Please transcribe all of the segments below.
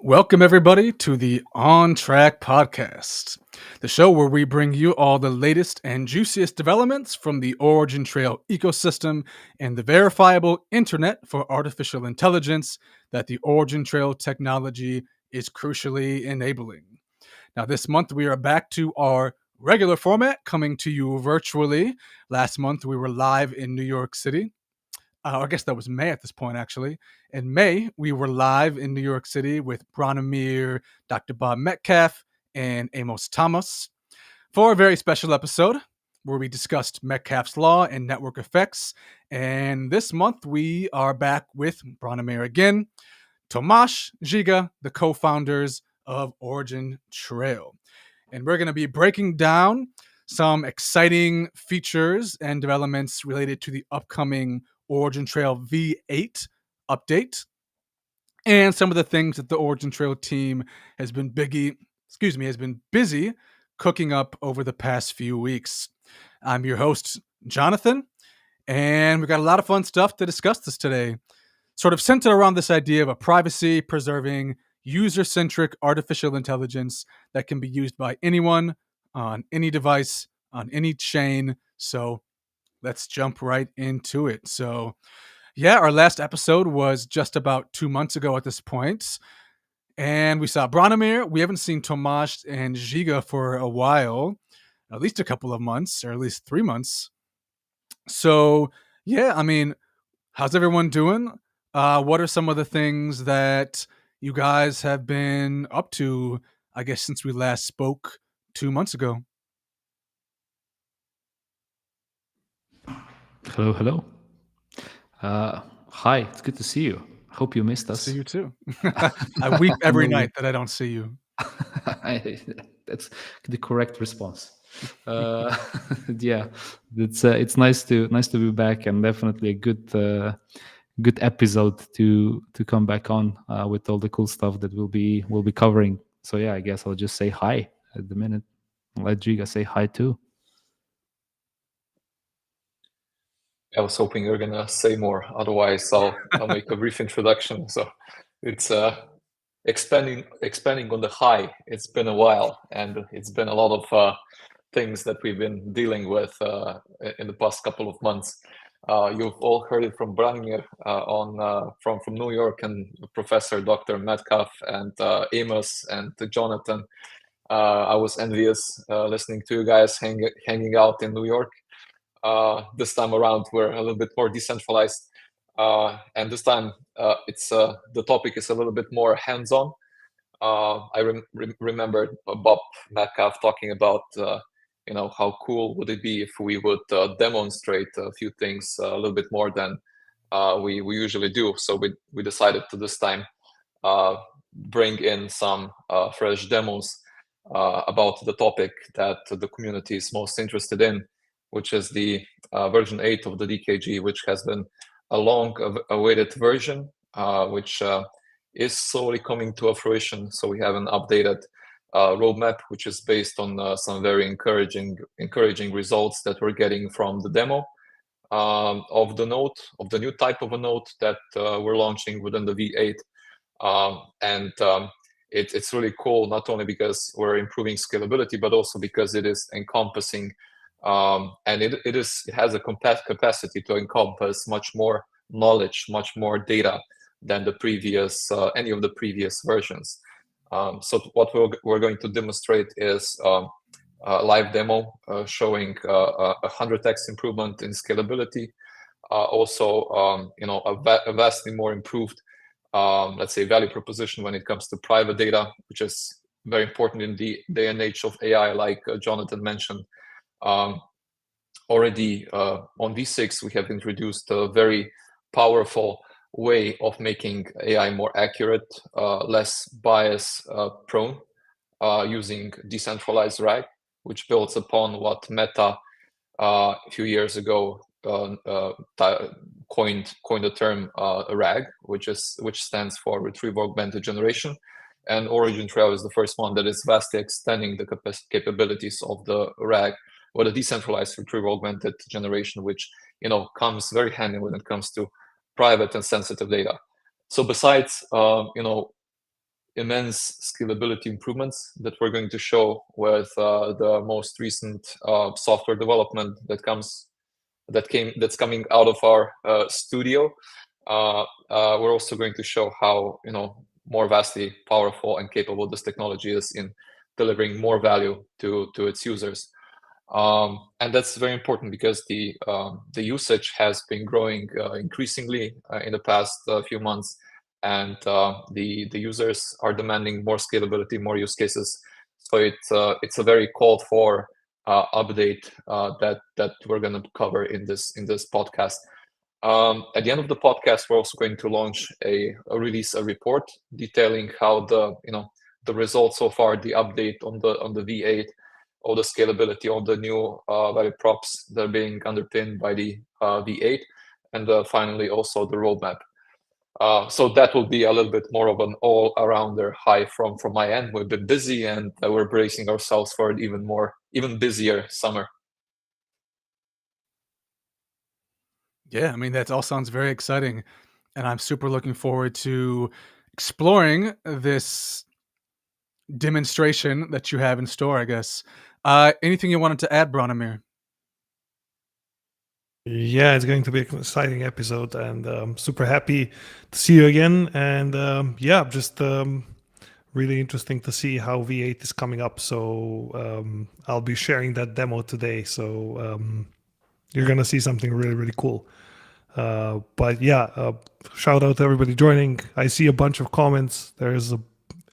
Welcome, everybody, to the On Track podcast, the show where we bring you all the latest and juiciest developments from the OriginTrail ecosystem and the verifiable internet for artificial intelligence that the OriginTrail technology is crucially enabling. Now, this month we are back to our regular format, coming to you virtually. Last month we were live in New York City. I guess that was May at this point, actually. In May, we were live in New York City with Branimir, Dr. Bob Metcalf, and Amos Thomas for a very special episode where we discussed Metcalf's Law and network effects. And this month, we are back with Branimir again, Tomasz, Giga, the co-founders of OriginTrail. And we're going to be breaking down some exciting features and developments related to the upcoming OriginTrail V8 update, and some of the things that the OriginTrail team has been busy cooking up over the past few weeks. I'm your host, Jonathan, and we got a lot of fun stuff to discuss this today. Sort of centered around this idea of a privacy-preserving, user-centric artificial intelligence that can be used by anyone, on any device, on any chain. So let's jump right into it. So, yeah, our last episode was just about 2 months ago at this point. And we saw Branimir. We haven't seen Tomasz and Giga for a while, at least a couple of months, or at least 3 months. So, yeah, I mean, how's everyone doing? What are some of the things that you guys have been up to, I guess, since we last spoke 2 months ago? Hello. Hi, it's good to see you. Hope you missed us. See you too. I weep every night that I don't see you. That's the correct response. Yeah, it's nice to be back, and definitely a good episode to come back on with all the cool stuff that we'll be covering. So yeah, I guess I'll just say hi at the minute. Let Giga say hi too. I was hoping you're gonna say more. Otherwise, I'll make a brief introduction. So it's expanding on the high. It's been a while, and it's been a lot of things that we've been dealing with in the past couple of months. You've all heard it from Branimir from New York, and Professor Dr. Metcalf and Amos and Jonathan. I was envious listening to you guys hanging out in New York. This time around, we're a little bit more decentralized, and this time it's the topic is a little bit more hands-on. I remember Bob Metcalf talking about how cool would it be if we would demonstrate a few things a little bit more than we usually do. So we decided to this time bring in some fresh demos about the topic that the community is most interested in, which is the version 8 of the DKG, which has been a long-awaited version, which is slowly coming to a fruition. So we have an updated roadmap, which is based on some very encouraging results that we're getting from the demo of the new type of a node that we're launching within the V8. It's really cool, not only because we're improving scalability, but also because it is encompassing and it has a capacity to encompass much more knowledge, much more data than the previous any of the previous versions. So what we're going to demonstrate is a live demo showing 100x improvement in scalability. Also, a vastly more improved, let's say, value proposition when it comes to private data, which is very important in the day and age of AI, like Jonathan mentioned. Already on V6, we have introduced a very powerful way of making AI more accurate, less bias prone, using decentralized RAG, which builds upon what Meta a few years ago coined the term RAG, which stands for Retrieval Augmented Generation. And OriginTrail is the first one that is vastly extending the capabilities of the RAG, or the decentralized retrieval augmented generation, which comes very handy when it comes to private and sensitive data. So besides immense scalability improvements that we're going to show with the most recent software development that's coming out of our studio. We're also going to show how more vastly powerful and capable this technology is in delivering more value to its users. And that's very important because the usage has been growing increasingly in the past few months, and the users are demanding more scalability, more use cases. So it's a very called for update that we're going to cover in this podcast. At the end of the podcast, we're also going to launch release a report detailing how the results so far, the update on the V8, all the scalability, all the new value props that are being underpinned by the V8, and finally also the roadmap. So that will be a little bit more of an all-arounder high from my end. We've been busy, and we're bracing ourselves for an even busier summer. Yeah, I mean, that all sounds very exciting, and I'm super looking forward to exploring this demonstration that you have in store, I guess. Anything you wanted to add, Branimir? Yeah, it's going to be an exciting episode, and super happy to see you again. And yeah, just really interesting to see how V8 is coming up. So I'll be sharing that demo today. So you're going to see something really, really cool. But yeah, shout out to everybody joining. I see a bunch of comments.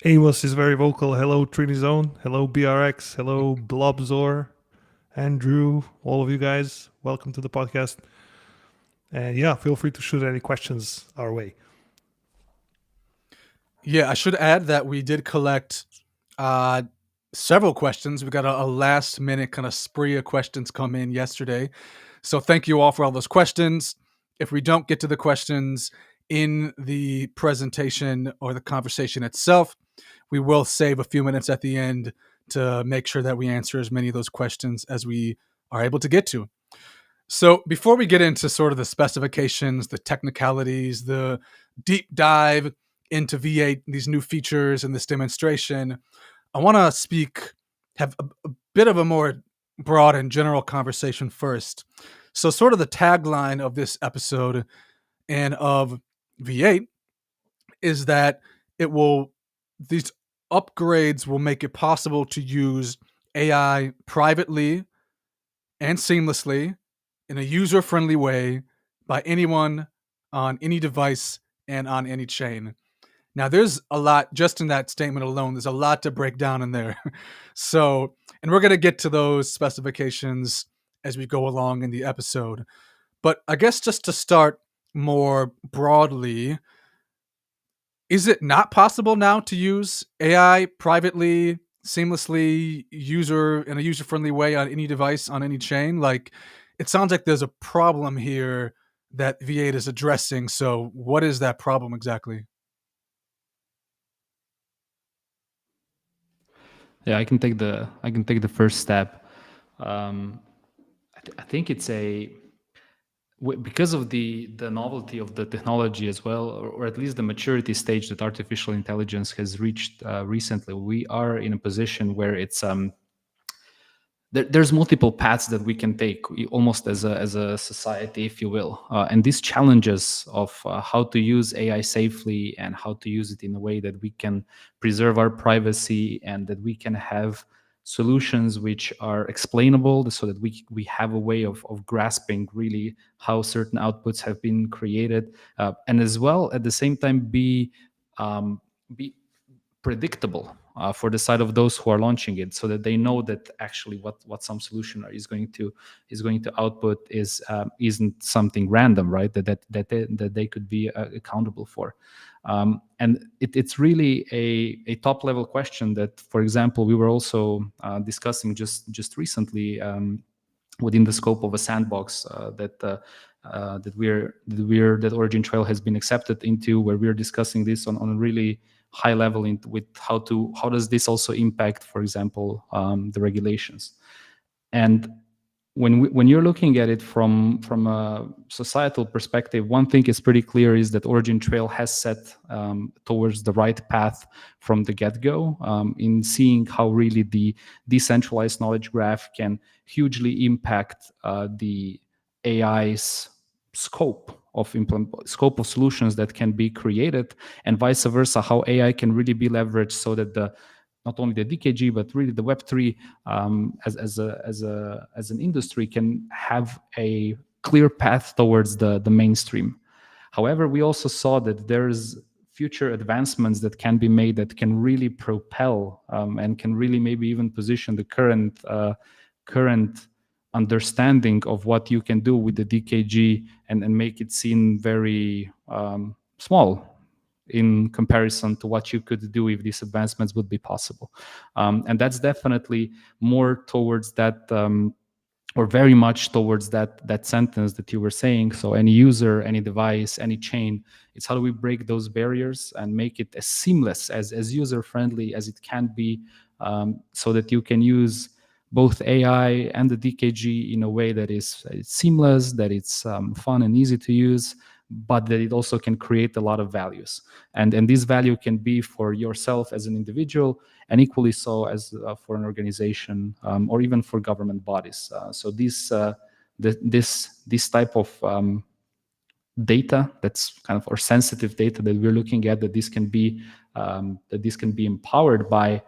Amos is very vocal. Hello, Trini Zone. Hello, BRX. Hello, Blobzor. Andrew, all of you guys, welcome to the podcast. And yeah, feel free to shoot any questions our way. Yeah, I should add that we did collect several questions. We got a last minute kind of spree of questions come in yesterday. So thank you all for all those questions. If we don't get to the questions in the presentation or the conversation itself, we will save a few minutes at the end to make sure that we answer as many of those questions as we are able to get to. So before we get into sort of the specifications, the technicalities, the deep dive into V8, these new features and this demonstration, I want to have a bit of a more broad and general conversation first. So sort of the tagline of this episode and of V8 is that these upgrades will make it possible to use AI privately and seamlessly in a user-friendly way by anyone on any device and on any chain. Now, there's a lot just in that statement alone. There's a lot to break down in there. And we're going to get to those specifications as we go along in the episode. But I guess just to start more broadly, is it not possible now to use AI privately, seamlessly, in a user-friendly way on any device, on any chain? Like, it sounds like there's a problem here that V8 is addressing. So what is that problem exactly? Yeah, I can take the first step. I think it's because of the novelty of the technology as well, or at least the maturity stage that artificial intelligence has reached recently. We are in a position where it's there's multiple paths that we can take, almost as a society, if you will. And these challenges of how to use AI safely and how to use it in a way that we can preserve our privacy and that we can have solutions which are explainable, so that we have a way of grasping really how certain outputs have been created, and as well at the same time be predictable for the side of those who are launching it, so that they know that actually what some solution is going to output isn't something random, right? That they could be accountable for. And it's really a top level question that, for example, we were also discussing just recently within the scope of a sandbox that OriginTrail has been accepted into, where we're discussing this on a really high level with how does this also impact, for example, the regulations. And when you're looking at it from a societal perspective, one thing is pretty clear is that OriginTrail has set towards the right path from the get-go in seeing how really the decentralized knowledge graph can hugely impact the AI's scope of solutions that can be created, and vice versa, how AI can really be leveraged so that not only the DKG but really the Web3 as an industry can have a clear path towards the mainstream. However, we also saw that there's future advancements that can be made that can really propel and can really maybe even position the current understanding of what you can do with the DKG and make it seem very small in comparison to what you could do if these advancements would be possible. And that's definitely more towards that, or very much towards that sentence that you were saying. So any user, any device, any chain, it's how do we break those barriers and make it as seamless, as user-friendly as it can be, so that you can use both AI and the DKG in a way that is seamless, that it's fun and easy to use, but that it also can create a lot of values. And this value can be for yourself as an individual, and equally so as for an organization or even for government bodies. So this type of data that's kind of or sensitive data that we're looking at, that this can be empowered by,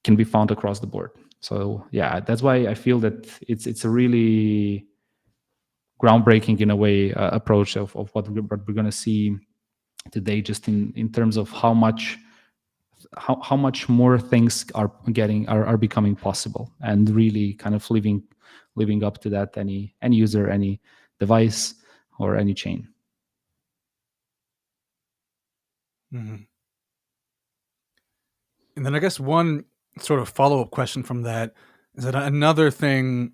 can be found across the board. So yeah, that's why I feel that it's a really groundbreaking in a way approach of what we're going to see today, just in terms of how much more things are becoming possible, and really kind of living up to that, any user, any device, or any chain. Mm-hmm. And then I guess one sort of follow-up question from that is that another thing,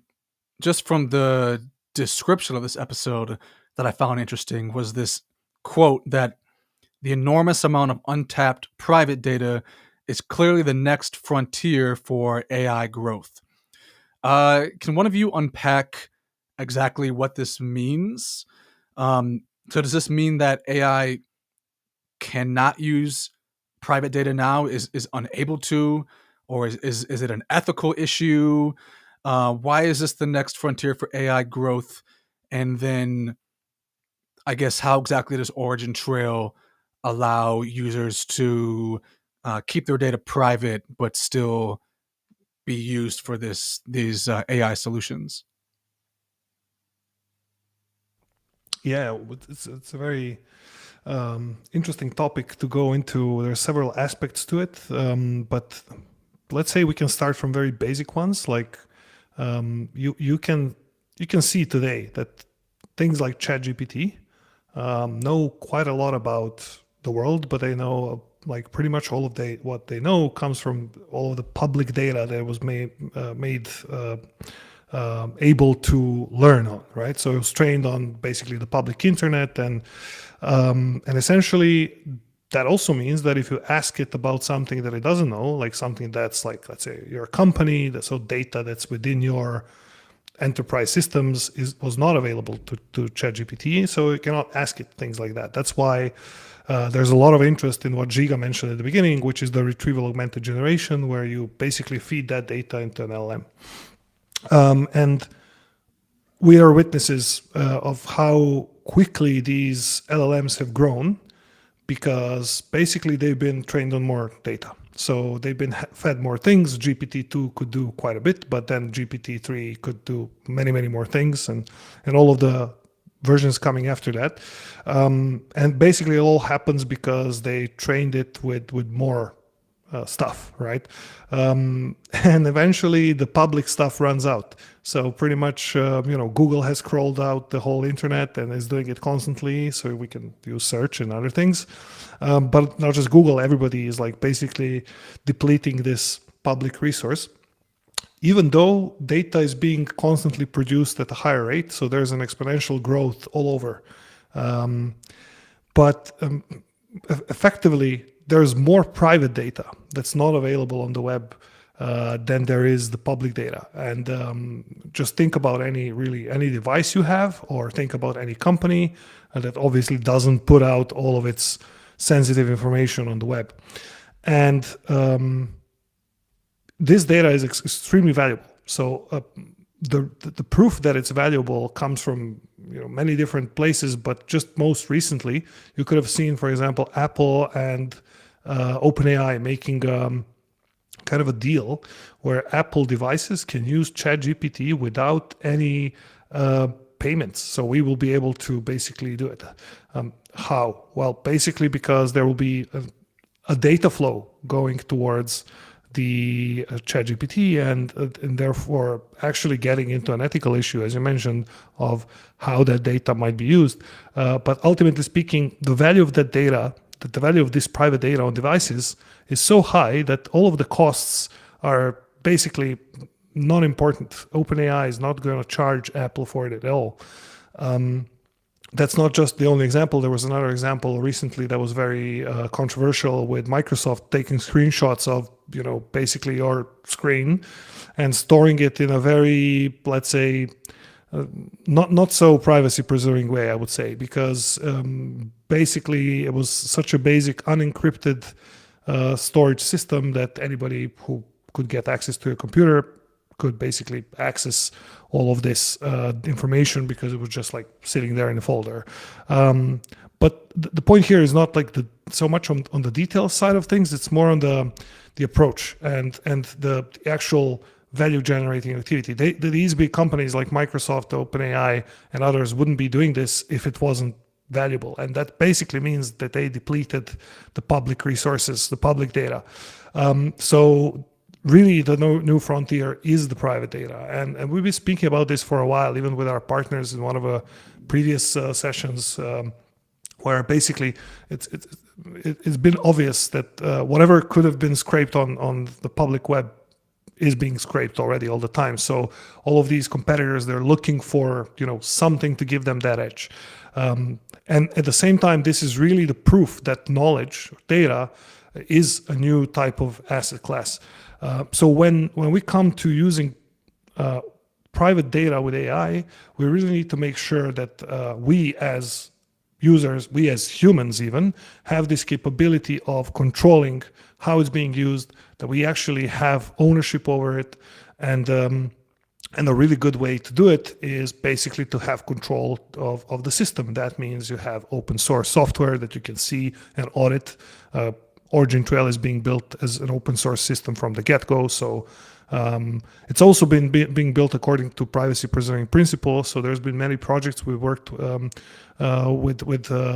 just from the description of this episode, that I found interesting was this quote that the enormous amount of untapped private data is clearly the next frontier for AI growth. Can one of you unpack exactly what this means? So does this mean that AI cannot use private data now, is unable to, or is it an ethical issue? Why is this the next frontier for AI growth? And then I guess how exactly does OriginTrail allow users to keep their data private but still be used for these AI solutions? Yeah, it's a very interesting topic to go into. There are several aspects to it, but let's say we can start from very basic ones. Like you can see today that things like ChatGPT know quite a lot about the world, but they know like pretty much all of what they know comes from all of the public data that was made able to learn on, right? So it was trained on basically the public internet, and essentially that also means that if you ask it about something that it doesn't know, like something that's like, let's say, your company, so data that's within your enterprise systems was not available to ChatGPT, so you cannot ask it things like that. That's why there's a lot of interest in what Giga mentioned at the beginning, which is the retrieval augmented generation, where you basically feed that data into an LLM. And we are witnesses of how quickly these LLMs have grown, because basically they've been trained on more data. So they've been fed more things. GPT-2 could do quite a bit, but then GPT-3 could do many, many more things, and all of the versions coming after that. And basically it all happens because they trained it with more stuff, right? And eventually the public stuff runs out. So pretty much, Google has crawled out the whole internet and is doing it constantly, so we can use search and other things. But not just Google, everybody is like basically depleting this public resource, even though data is being constantly produced at a higher rate. So there's an exponential growth all over. But effectively, there's more private data that's not available on the web than there is the public data. And just think about any device you have, or think about any company that obviously doesn't put out all of its sensitive information on the web. And this data is extremely valuable. So the proof that it's valuable comes from many different places, but just most recently, you could have seen, for example, Apple and OpenAI making kind of a deal where Apple devices can use ChatGPT without any payments. So we will be able to basically do it. How? Well, basically because there will be a data flow going towards the ChatGPT, and therefore actually getting into an ethical issue, as you mentioned, of how that data might be used. But ultimately speaking, the value of that data, the value of this private data on devices is so high that all of the costs are basically non-important. OpenAI is not going to charge Apple for it at all. That's not just the only example. There was another example recently that was very controversial, with Microsoft taking screenshots of, basically your screen and storing it in a very, let's say, not so privacy preserving way, I would say, because basically it was such a basic unencrypted storage system that anybody who could get access to a computer could basically access all of this information, because it was just like sitting there in a folder. But the point here is not like so much on the details side of things. It's more on the approach and the actual value generating activity. These big companies like Microsoft, OpenAI, and others wouldn't be doing this if it wasn't valuable. And that basically means that they depleted the public resources, the public data. So really the new frontier is the private data. And we've been speaking about this for a while, even with our partners in one of the previous sessions, where basically it's been obvious that whatever could have been scraped on the public web is being scraped already all the time. So all of these competitors, they're looking for something to give them that edge. And at the same time, this is really the proof that knowledge, data, is a new type of asset class. So when we come to using private data with AI, we really need to make sure that we as users, we as humans even, have this capability of controlling how it's being used, that we actually have ownership over it. And a really good way to do it is basically to have control of the system. That means you have open source software that you can see and audit. OriginTrail is being built as an open source system from the get-go. So it's also been being built according to privacy preserving principles. So there's been many projects. We worked with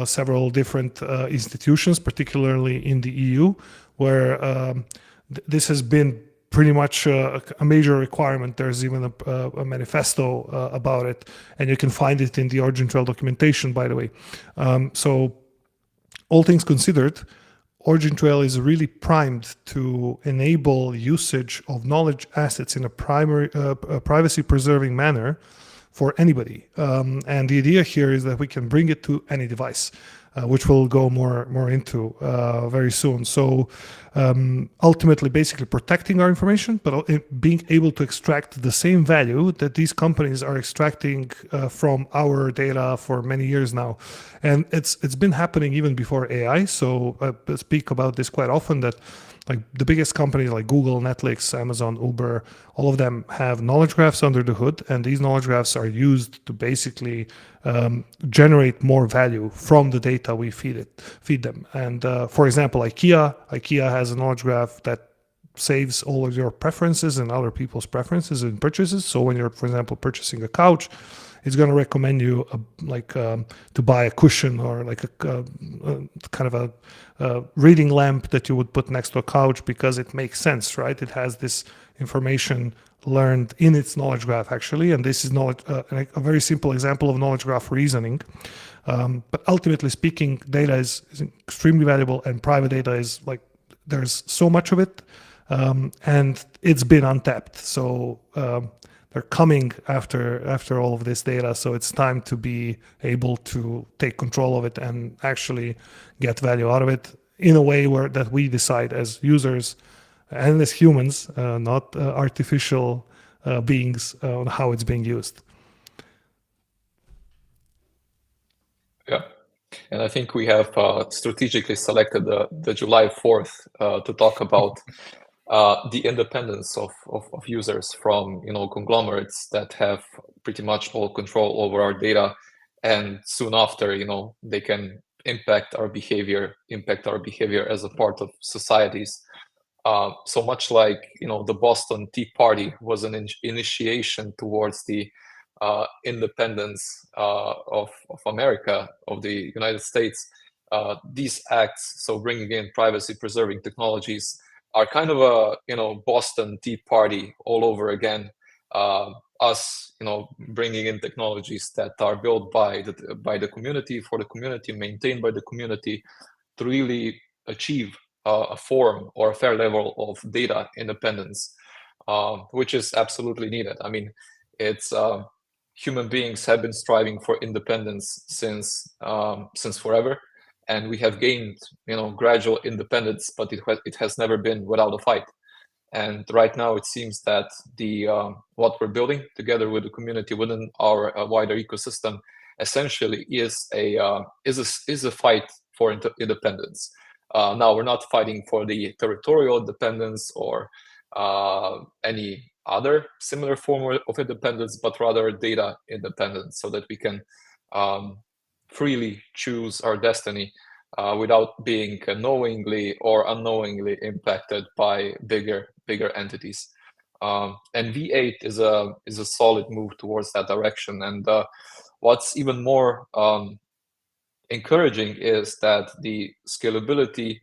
several different institutions, particularly in the EU, where this has been pretty much a major requirement. There's even a manifesto about it, and you can find it in the OriginTrail documentation, by the way. So all things considered, OriginTrail is really primed to enable usage of knowledge assets in a privacy-preserving manner for anybody. And the idea here is that we can bring it to any device, which we'll go more into very soon. So ultimately, basically protecting our information, but being able to extract the same value that these companies are extracting from our data for many years now. And it's been happening even before AI. So I speak about this quite often, that like the biggest companies like Google, Netflix, Amazon, Uber, all of them have knowledge graphs under the hood, and these knowledge graphs are used to basically generate more value from the data we feed them. And for example, IKEA has a knowledge graph that saves all of your preferences and other people's preferences in purchases. So when you're, for example, purchasing a couch, it's going to recommend you to buy a cushion, or like a kind of a reading lamp that you would put next to a couch, because it makes sense, right? It has this information learned in its knowledge graph, actually. And this is a very simple example of knowledge graph reasoning. But ultimately speaking, data is extremely valuable, and private data is like, there's so much of it, and it's been untapped. So they're coming after all of this data. So it's time to be able to take control of it and actually get value out of it in a way that we decide as users and as humans, not artificial beings, on how it's being used. Yeah. And I think we have strategically selected the July 4th to talk about the independence of users from conglomerates that have pretty much all control over our data, and soon after they can impact our behavior as a part of societies. So much like the Boston Tea Party was an initiation towards the independence of America, of the United States. These acts, so bringing in privacy-preserving technologies, are kind of a Boston Tea Party all over again. Us bringing in technologies that are built by the community, for the community, maintained by the community, to really achieve a form or a fair level of data independence, which is absolutely needed. I mean, it's human beings have been striving for independence since forever, and we have gained gradual independence, but it has never been without a fight. And right now it seems that the what we're building together with the community within our wider ecosystem essentially is a fight for independence. Now we're not fighting for the territorial independence or any other similar form of independence, but rather data independence, so that we can freely choose our destiny without being knowingly or unknowingly impacted by bigger entities. And V8 is a solid move towards that direction. And what's even more encouraging is that the scalability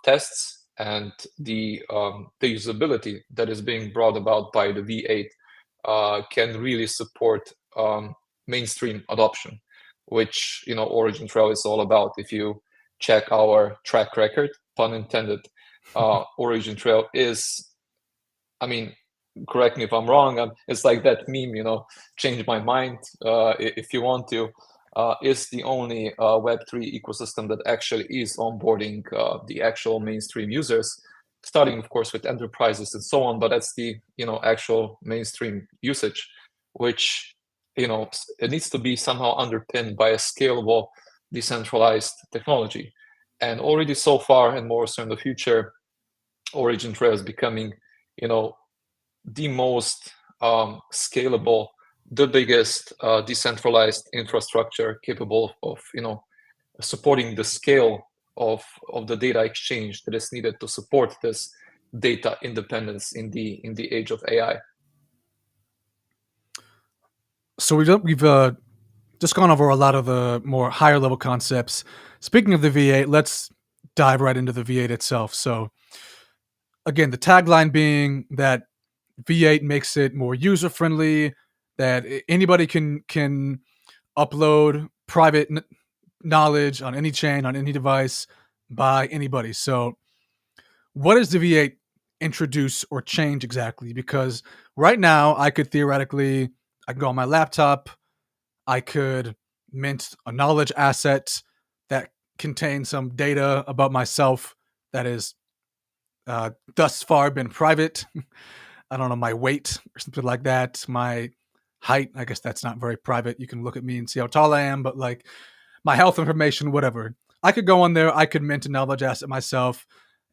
tests and the usability that is being brought about by the V8 can really support mainstream adoption, which OriginTrail is all about. If you check our track record, pun intended, OriginTrail is, I mean, correct me if I'm wrong, it's like that meme, change my mind if you want to, is the only Web3 ecosystem that actually is onboarding the actual mainstream users, starting, of course, with enterprises and so on, but that's the actual mainstream usage, which it needs to be somehow underpinned by a scalable, decentralized technology. And already so far, and more so in the future, OriginTrail is becoming the most scalable, the biggest decentralized infrastructure capable of supporting the scale of the data exchange that is needed to support this data independence in the age of AI. So we've just gone over a lot of the more higher level concepts. Speaking of the V8, let's dive right into the V8 itself. So again, the tagline being that V8 makes it more user friendly, that anybody can upload private knowledge on any chain, on any device, by anybody. So what does the V8 introduce or change exactly? Because right now I could theoretically, I can go on my laptop, I could mint a knowledge asset that contains some data about myself that is thus far been private. I don't know, my weight or something like that, my height. I guess that's not very private. You can look at me and see how tall I am, but like my health information, whatever. I could go on there, I could mint a knowledge asset myself,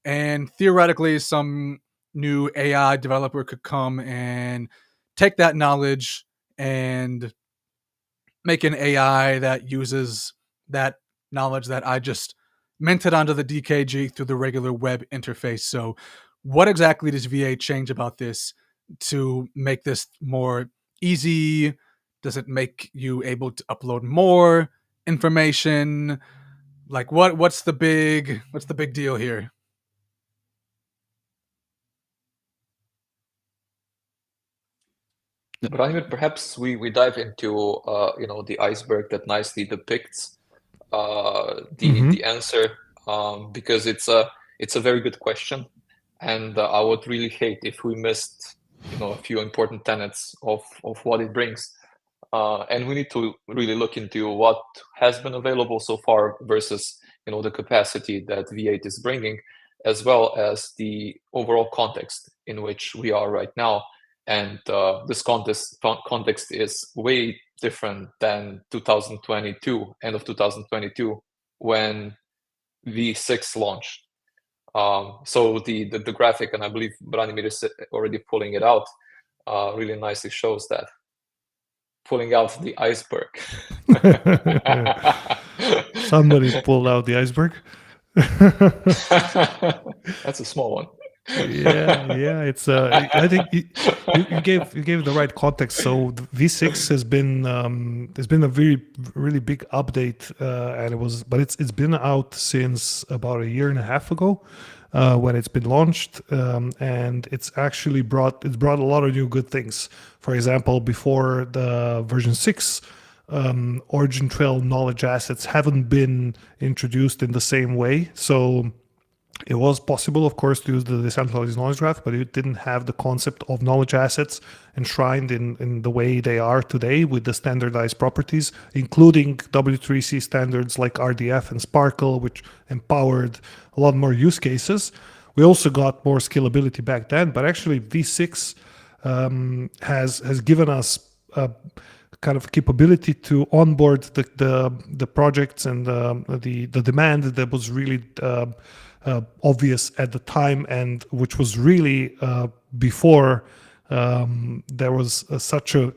and theoretically some new AI developer could come and take that knowledge and make an AI that uses that knowledge that I just minted onto the DKG through the regular web interface. So what exactly does V8 change about this to make this more easy? Does it make you able to upload more information? Like what's the big deal here? But perhaps we dive into the iceberg that nicely depicts the answer, because it's a very good question, and I would really hate if we missed a few important tenets of what it brings, and we need to really look into what has been available so far versus the capacity that V8 is bringing, as well as the overall context in which we are right now. And this context is way different than 2022, end of 2022, when V6 launched. So the graphic, and I believe Branimir is already pulling it out, really nicely shows that. Pulling out the iceberg. Somebody pulled out the iceberg. That's a small one. Yeah. It's I think you gave the right context. So the V6 has been a really big update, and it's been out since about a year and a half ago. When it's been launched, and it's actually brought a lot of new good things. For example, before the version 6, OriginTrail knowledge assets haven't been introduced in the same way. So it was possible, of course, to use the Decentralized Knowledge Graph, but it didn't have the concept of knowledge assets enshrined in the way they are today with the standardized properties, including W3C standards like RDF and Sparkle, which empowered a lot more use cases. We also got more scalability back then, but actually V6 has given us a kind of capability to onboard the projects and the demand that was really obvious at the time, and which was really before there was such a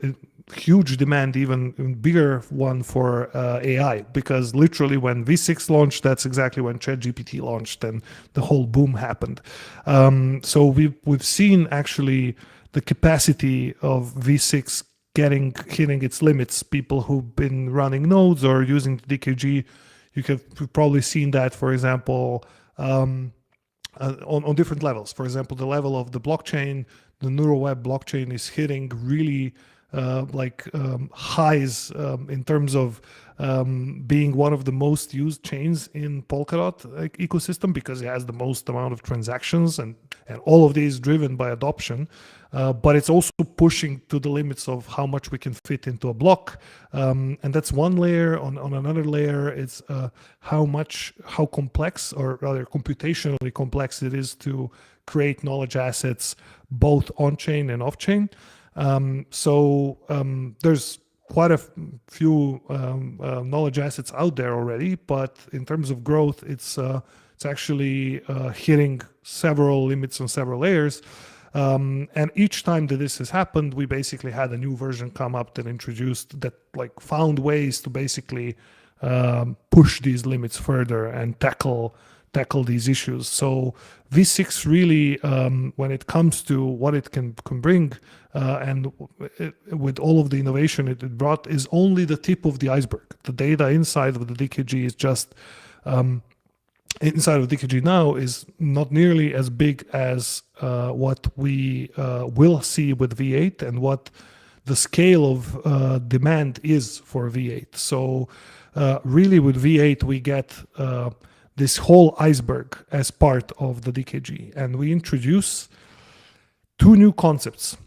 huge demand, even bigger one for AI, because literally when V6 launched, that's exactly when ChatGPT launched and the whole boom happened. So we've seen actually the capacity of V6 hitting its limits. People who've been running nodes or using DKG, you've probably seen that, for example, on different levels. For example, the level of the blockchain, the neural web blockchain is hitting really highs in terms of being one of the most used chains in Polkadot ecosystem, because it has the most amount of transactions, and all of these driven by adoption. But it's also pushing to the limits of how much we can fit into a block. And that's one layer. On another layer, it's how complex, or rather computationally complex it is to create knowledge assets both on-chain and off-chain. So there's quite a few knowledge assets out there already, but in terms of growth, it's actually hitting several limits on several layers. And each time that this has happened, we basically had a new version come up that introduced that, found ways to basically push these limits further and tackle these issues. So V6 really, when it comes to what it can bring, and with all of the innovation it brought, is only the tip of the iceberg. The data inside of the DKG is just inside of DKG now is not nearly as big as what we will see with V8 and what the scale of demand is for V8. So really with V8 we get this whole iceberg as part of the DKG, and we introduce two new concepts.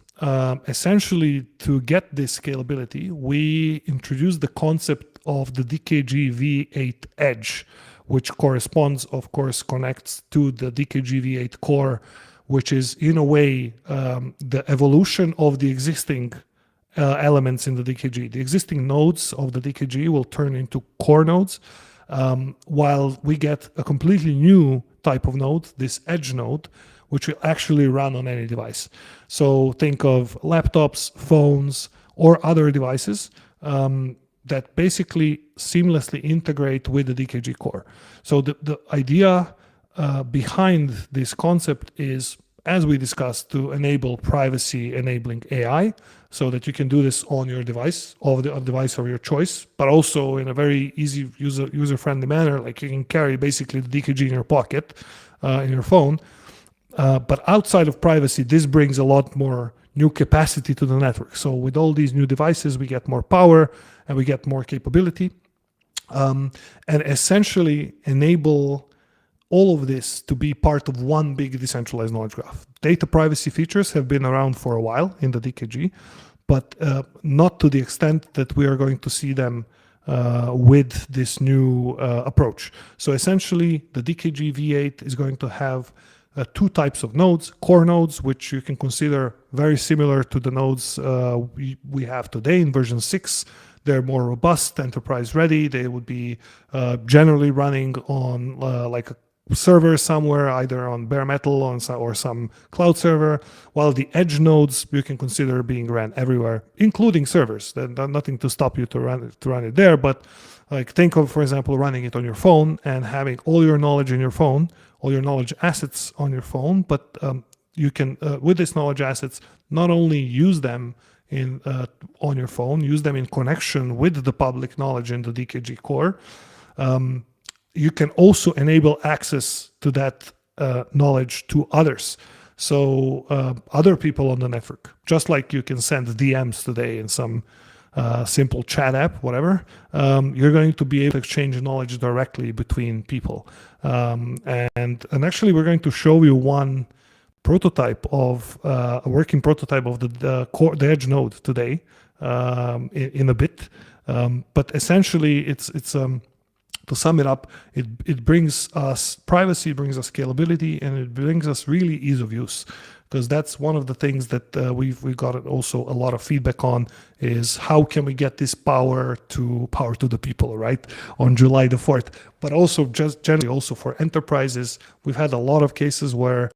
Essentially, to get this scalability, we introduced the concept of the DKG V8 Edge, which corresponds, of course, connects to the DKG V8 core, which is in a way the evolution of the existing elements in the DKG. The existing nodes of the DKG will turn into core nodes, while we get a completely new type of node, this edge node, which will actually run on any device. So think of laptops, phones, or other devices that basically seamlessly integrate with the DKG core. So the idea behind this concept is, as we discussed, to enable privacy enabling AI, so that you can do this on your device, or the device of your choice, but also in a very easy user-friendly manner. Like you can carry basically the DKG in your pocket, in your phone. But outside of privacy, this brings a lot more new capacity to the network. So with all these new devices, we get more power and we get more capability, and essentially enable all of this to be part of one big decentralized knowledge graph. Data privacy features have been around for a while in the DKG, but not to the extent that we are going to see them with this new approach. So essentially, the DKG V8 is going to have two types of nodes: core nodes, which you can consider very similar to the nodes we have today in version 6. They're more robust, enterprise ready. They would be generally running on like a server somewhere, either on bare metal or some cloud server, while the edge nodes you can consider being ran everywhere, including servers. There's nothing to stop you to run it there, but like think of, for example, running it on your phone and having all your knowledge in your phone, all your knowledge assets on your phone, but you can, with these knowledge assets, not only use them on your phone, use them in connection with the public knowledge in the DKG core. You can also enable access to that knowledge to others. So other people on the network, just like you can send DMs today in some simple chat app, whatever, you're going to be able to exchange knowledge directly between people. And actually, we're going to show you one prototype of a working prototype of the edge node today in a bit. But essentially, it's to sum it up, it brings us privacy, brings us scalability, and it brings us really ease of use. Because that's one of the things that we've got also a lot of feedback on, is how can we get this power to the people, right, on July the 4th. But also just generally also for enterprises, we've had a lot of cases where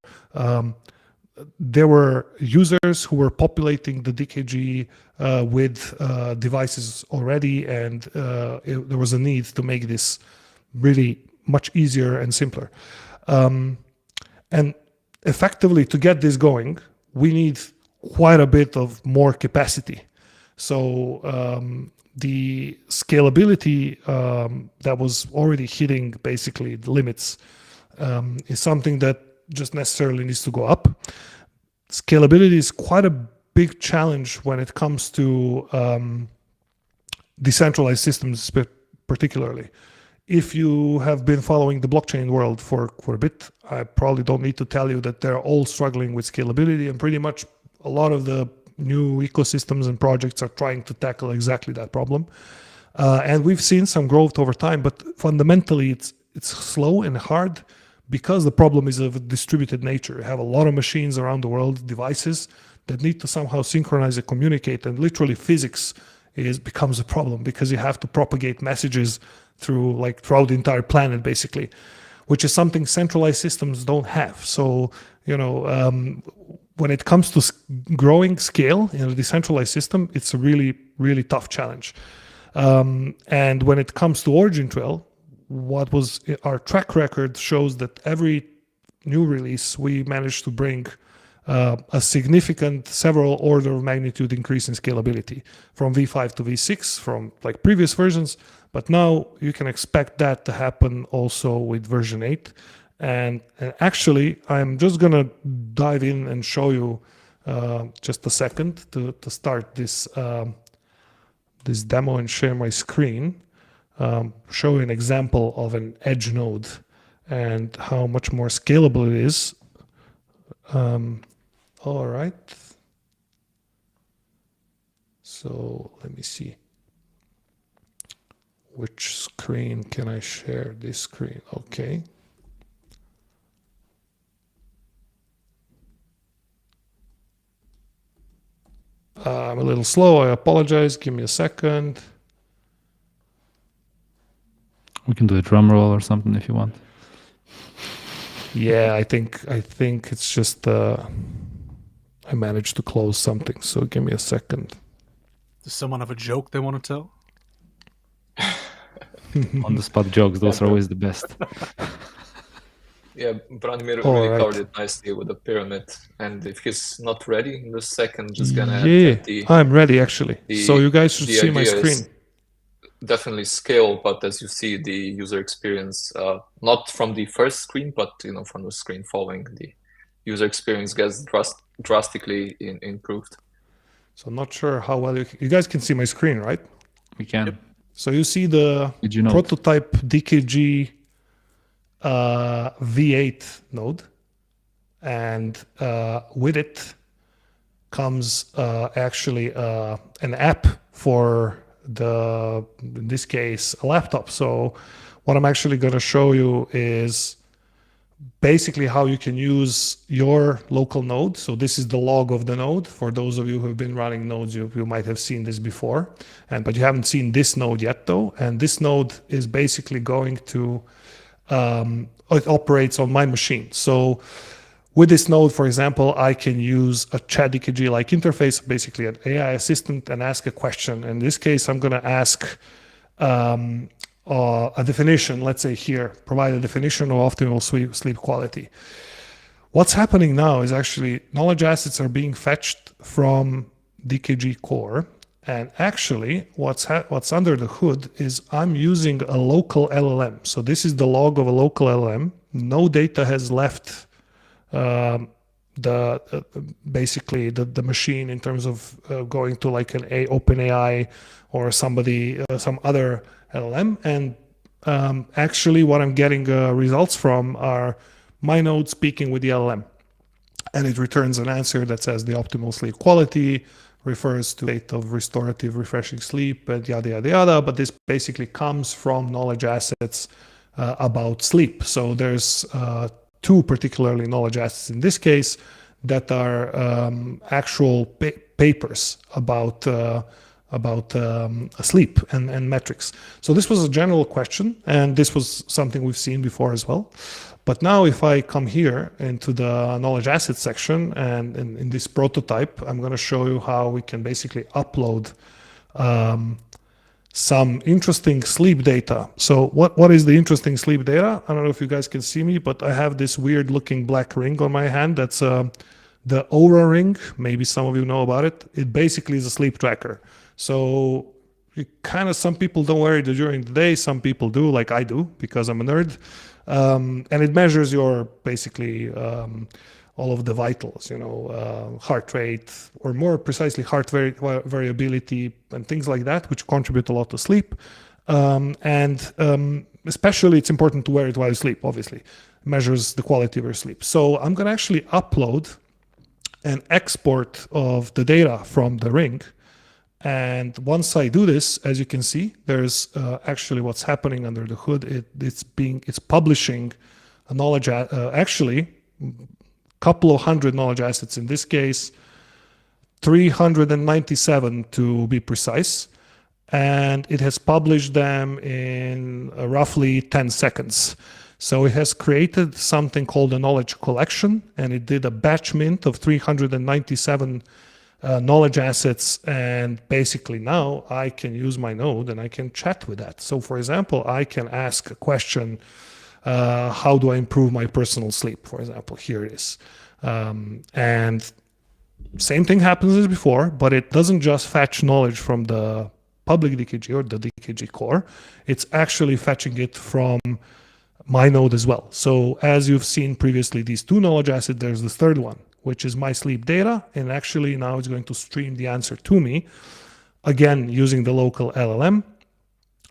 there were users who were populating the DKG with devices already, and there was a need to make this really much easier and simpler. And effectively, to get this going, we need quite a bit of more capacity. So the scalability that was already hitting basically the limits is something that just necessarily needs to go up. Scalability is quite a big challenge when it comes to decentralized systems, particularly. If you have been following the blockchain world for a bit, I probably don't need to tell you that they're all struggling with scalability, and pretty much a lot of the new ecosystems and projects are trying to tackle exactly that problem. And we've seen some growth over time, but fundamentally it's slow and hard, because the problem is of a distributed nature. You have a lot of machines around the world, devices that need to somehow synchronize and communicate, and literally physics becomes a problem, because you have to propagate messages throughout the entire planet, basically, which is something centralized systems don't have. So, when it comes to growing scale in a decentralized system, it's a really, really tough challenge. And when it comes to OriginTrail, what was our track record shows that every new release we managed to bring a significant several order of magnitude increase in scalability from V5 to V6 from like previous versions. But now you can expect that to happen also with version 8. And actually, I'm just going to dive in and show you just a second to start this this demo and share my screen. Show you an example of an edge node and how much more scalable it is. All right. So let me see. Which screen can I share? This screen. Okay. I'm a little slow. I apologize. Give me a second. We can do a drum roll or something if you want. Yeah, I think it's just I managed to close something. So give me a second. Does someone have a joke they want to tell? On the spot jokes, those are always the best. Yeah, Branimir All really right. covered it nicely with the pyramid. And if he's not ready in the second, just gonna add Yeah, that I'm ready actually. So you guys should the see my idea is screen. definitely scale, but as you see, the user experience, not from the first screen, but from the screen following, the user experience gets drastically improved. So I'm not sure how well you guys can see my screen, right? We can. Yep. So you see the Did you know? prototype DKG V8 node, and with it comes actually an app for in this case, a laptop. So what I'm actually going to show you is basically how you can use your local node. So this is the log of the node. For those of you who have been running nodes, you might have seen this before, but you haven't seen this node yet though. And this node is basically going to, it operates on my machine. So with this node, for example, I can use a ChatGPT-like interface, basically an AI assistant, and ask a question. In this case, I'm going to ask a definition, let's say here, provide a definition of optimal sleep quality. What's happening now is actually knowledge assets are being fetched from DKG core. And actually, what's under the hood is I'm using a local LLM. So this is the log of a local LLM. No data has left basically the machine in terms of going to like an OpenAI or some other LLM. And actually what I'm getting results from are my node speaking with the LLM. And it returns an answer that says the optimal sleep quality refers to state of restorative, refreshing sleep, and yada, yada, yada. But this basically comes from knowledge assets about sleep. So there's two particularly knowledge assets in this case that are actual papers about sleep and metrics. So this was a general question, and this was something we've seen before as well. But now if I come here into the knowledge assets section, and in this prototype, I'm going to show you how we can basically upload some interesting sleep data. So what is the interesting sleep data? I don't know if you guys can see me, but I have this weird looking black ring on my hand. That's the Oura ring. Maybe some of you know about it. It basically is a sleep tracker. So some people don't wear it during the day. Some people do, like I do, because I'm a nerd. And it measures your basically all of the vitals, heart rate, or more precisely heart variability and things like that, which contribute a lot to sleep. Especially it's important to wear it while you sleep, obviously. It measures the quality of your sleep. So I'm going to actually upload an export of the data from the ring. And once I do this, as you can see, there's actually what's happening under the hood. It's publishing a knowledge, actually, couple of hundred knowledge assets in this case, 397 to be precise. And it has published them in roughly 10 seconds. So it has created something called a knowledge collection, and it did a batch mint of 397 knowledge assets. And basically now I can use my node and I can chat with that. So for example, I can ask a question, how do I improve my personal sleep? For example, here it is. And same thing happens as before, but it doesn't just fetch knowledge from the public DKG or the DKG core. It's actually fetching it from my node as well. So as you've seen previously, these two knowledge assets, there's this third one, which is my sleep data. And actually now it's going to stream the answer to me, again, using the local LLM.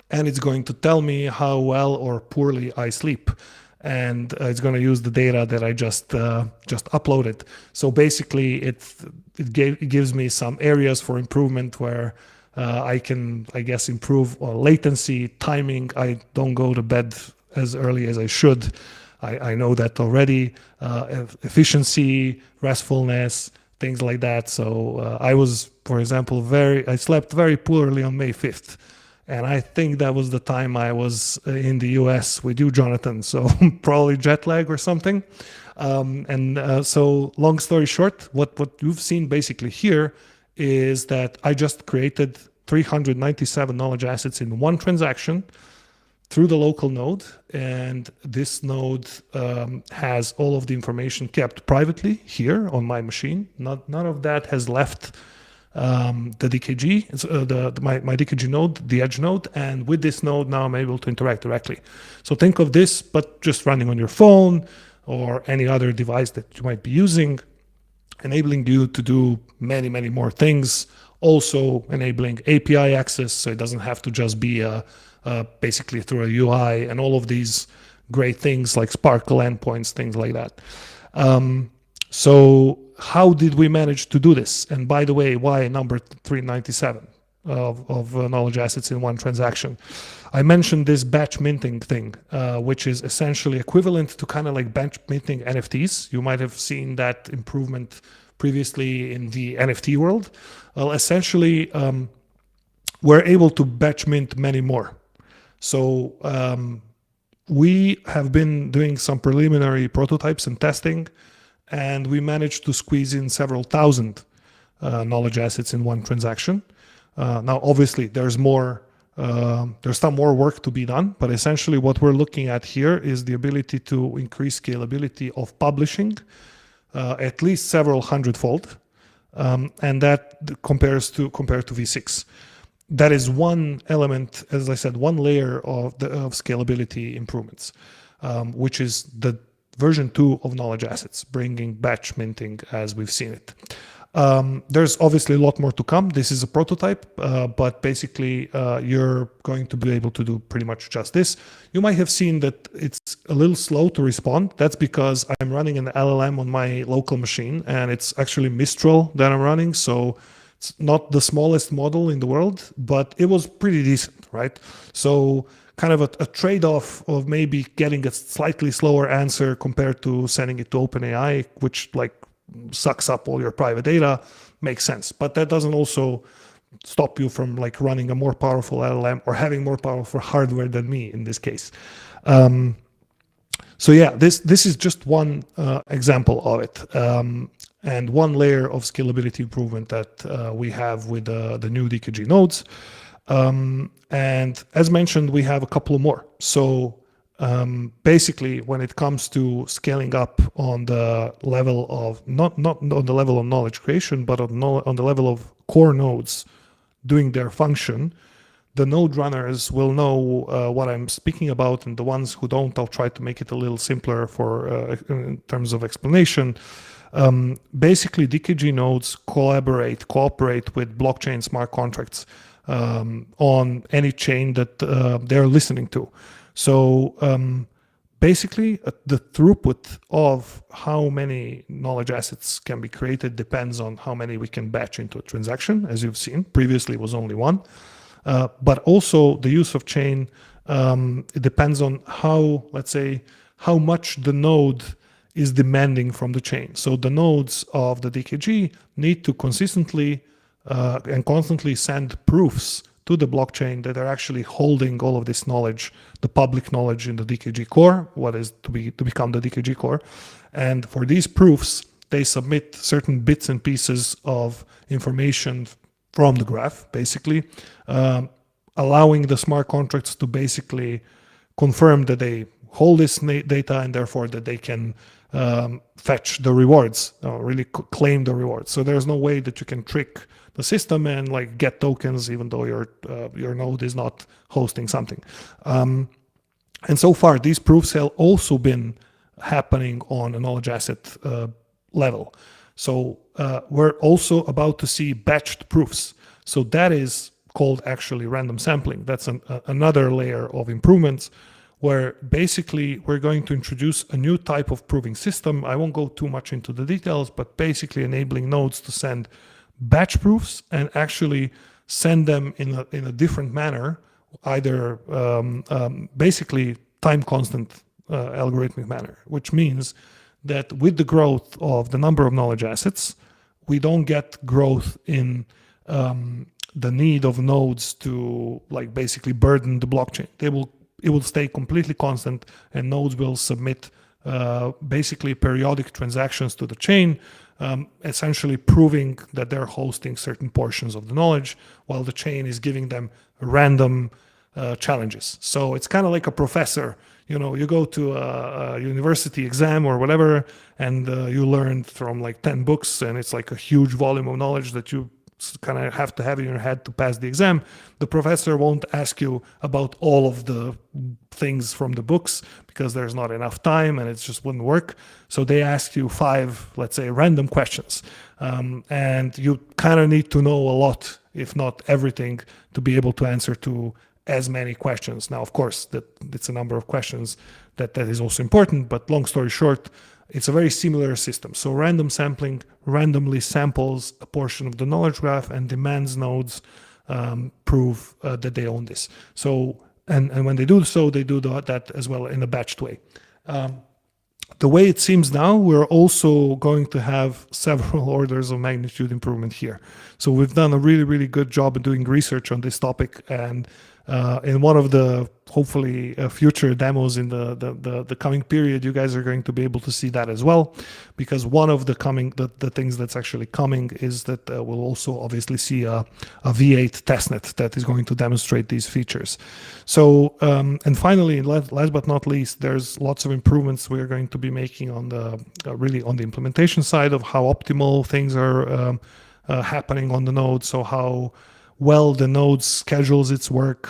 And it's going to tell me how well or poorly I sleep. And it's going to use the data that I just uploaded. So basically it gives me some areas for improvement where I can, I guess, improve latency, timing. I don't go to bed as early as I should. I know that already. Efficiency, restfulness, things like that. So I was, for example, I slept very poorly on May 5th. And I think that was the time I was in the US with you, Jonathan. So probably jet lag or something. So long story short, what you've seen basically here is that I just created 397 knowledge assets in one transaction through the local node. And this node has all of the information kept privately here on my machine. None of that has left the DKG, my DKG node, the edge node. And with this node, now I'm able to interact directly. So think of this, but just running on your phone or any other device that you might be using, enabling you to do many, many more things. Also enabling API access, so it doesn't have to just be basically through a UI and all of these great things like Sparkle endpoints, things like that. So how did we manage to do this? And by the way, why number 397? of knowledge assets in one transaction. I mentioned this batch minting thing, which is essentially equivalent to kind of like batch minting NFTs. You might have seen that improvement previously in the NFT world. Well, essentially, we're able to batch mint many more. So we have been doing some preliminary prototypes and testing, and we managed to squeeze in several thousand knowledge assets in one transaction. Now, obviously, there's some more work to be done, but essentially what we're looking at here is the ability to increase scalability of publishing at least several hundredfold, and that compares to V6. That is one element, as I said, one layer of scalability improvements, which is the version 2 of knowledge assets, bringing batch minting as we've seen it. There's obviously a lot more to come. This is a prototype, but basically you're going to be able to do pretty much just this. You might have seen that it's a little slow to respond. That's because I'm running an LLM on my local machine, and it's actually Mistral that I'm running. So it's not the smallest model in the world, but it was pretty decent, right? So kind of a trade-off of maybe getting a slightly slower answer compared to sending it to OpenAI, which like sucks up all your private data, makes sense. But that doesn't also stop you from like running a more powerful LLM or having more powerful hardware than me in this case. So yeah, this is just one example of it, and one layer of scalability improvement that we have with the new DKG nodes. And as mentioned, we have a couple more. So basically, when it comes to scaling up on the level of not on the level of knowledge creation, but on the level of core nodes doing their function, the node runners will know what I'm speaking about, and the ones who don't, I'll try to make it a little simpler for in terms of explanation. Basically, DKG nodes cooperate with blockchain smart contracts on any chain that they're listening to. So basically, the throughput of how many knowledge assets can be created depends on how many we can batch into a transaction. As you've seen, previously it was only one. But also the use of chain, it depends on how, let's say, how much the node is demanding from the chain. So the nodes of the DKG need to consistently and constantly send proofs to the blockchain that are actually holding all of this knowledge, the public knowledge in the DKG core, what is to become the DKG core. And for these proofs, they submit certain bits and pieces of information from the graph, basically, allowing the smart contracts to basically confirm that they hold this data and therefore that they can fetch the rewards, really claim the rewards. So there's no way that you can trick the system and like get tokens even though your node is not hosting something. And so far, these proofs have also been happening on a knowledge asset level. So we're also about to see batched proofs. So that is called actually random sampling. That's another layer of improvements where basically we're going to introduce a new type of proving system. I won't go too much into the details, but basically enabling nodes to send batch proofs and actually send them in a different manner, either basically time constant algorithmic manner, which means that with the growth of the number of knowledge assets, we don't get growth in the need of nodes to like basically burden the blockchain. It will stay completely constant, and nodes will submit basically periodic transactions to the chain, essentially proving that they're hosting certain portions of the knowledge while the chain is giving them random challenges. So it's kind of like a professor. You know, you go to a university exam or whatever, and you learn from like 10 books, and it's like a huge volume of knowledge that you kind of have to have in your head to pass the exam. The professor won't ask you about all of the things from the books because there's not enough time and it just wouldn't work. So they ask you 5, let's say, random questions. And you kind of need to know a lot, if not everything, to be able to answer to as many questions. Now, of course, that it's a number of questions that is also important, but long story short, it's a very similar system. So random sampling randomly samples a portion of the knowledge graph and demands nodes prove that they own this. So, and when they do so, they do that as well in a batched way. The way it seems now, we're also going to have several orders of magnitude improvement here. So we've done a really, really good job in doing research on this topic, and in one of the hopefully future demos in the coming period, you guys are going to be able to see that as well, because one of the things that's actually coming is that we'll also obviously see a V8 testnet that is going to demonstrate these features. So and finally, last but not least, there's lots of improvements we are going to be making on the really on the implementation side of how optimal things are happening on the node. So how well the node schedules its work,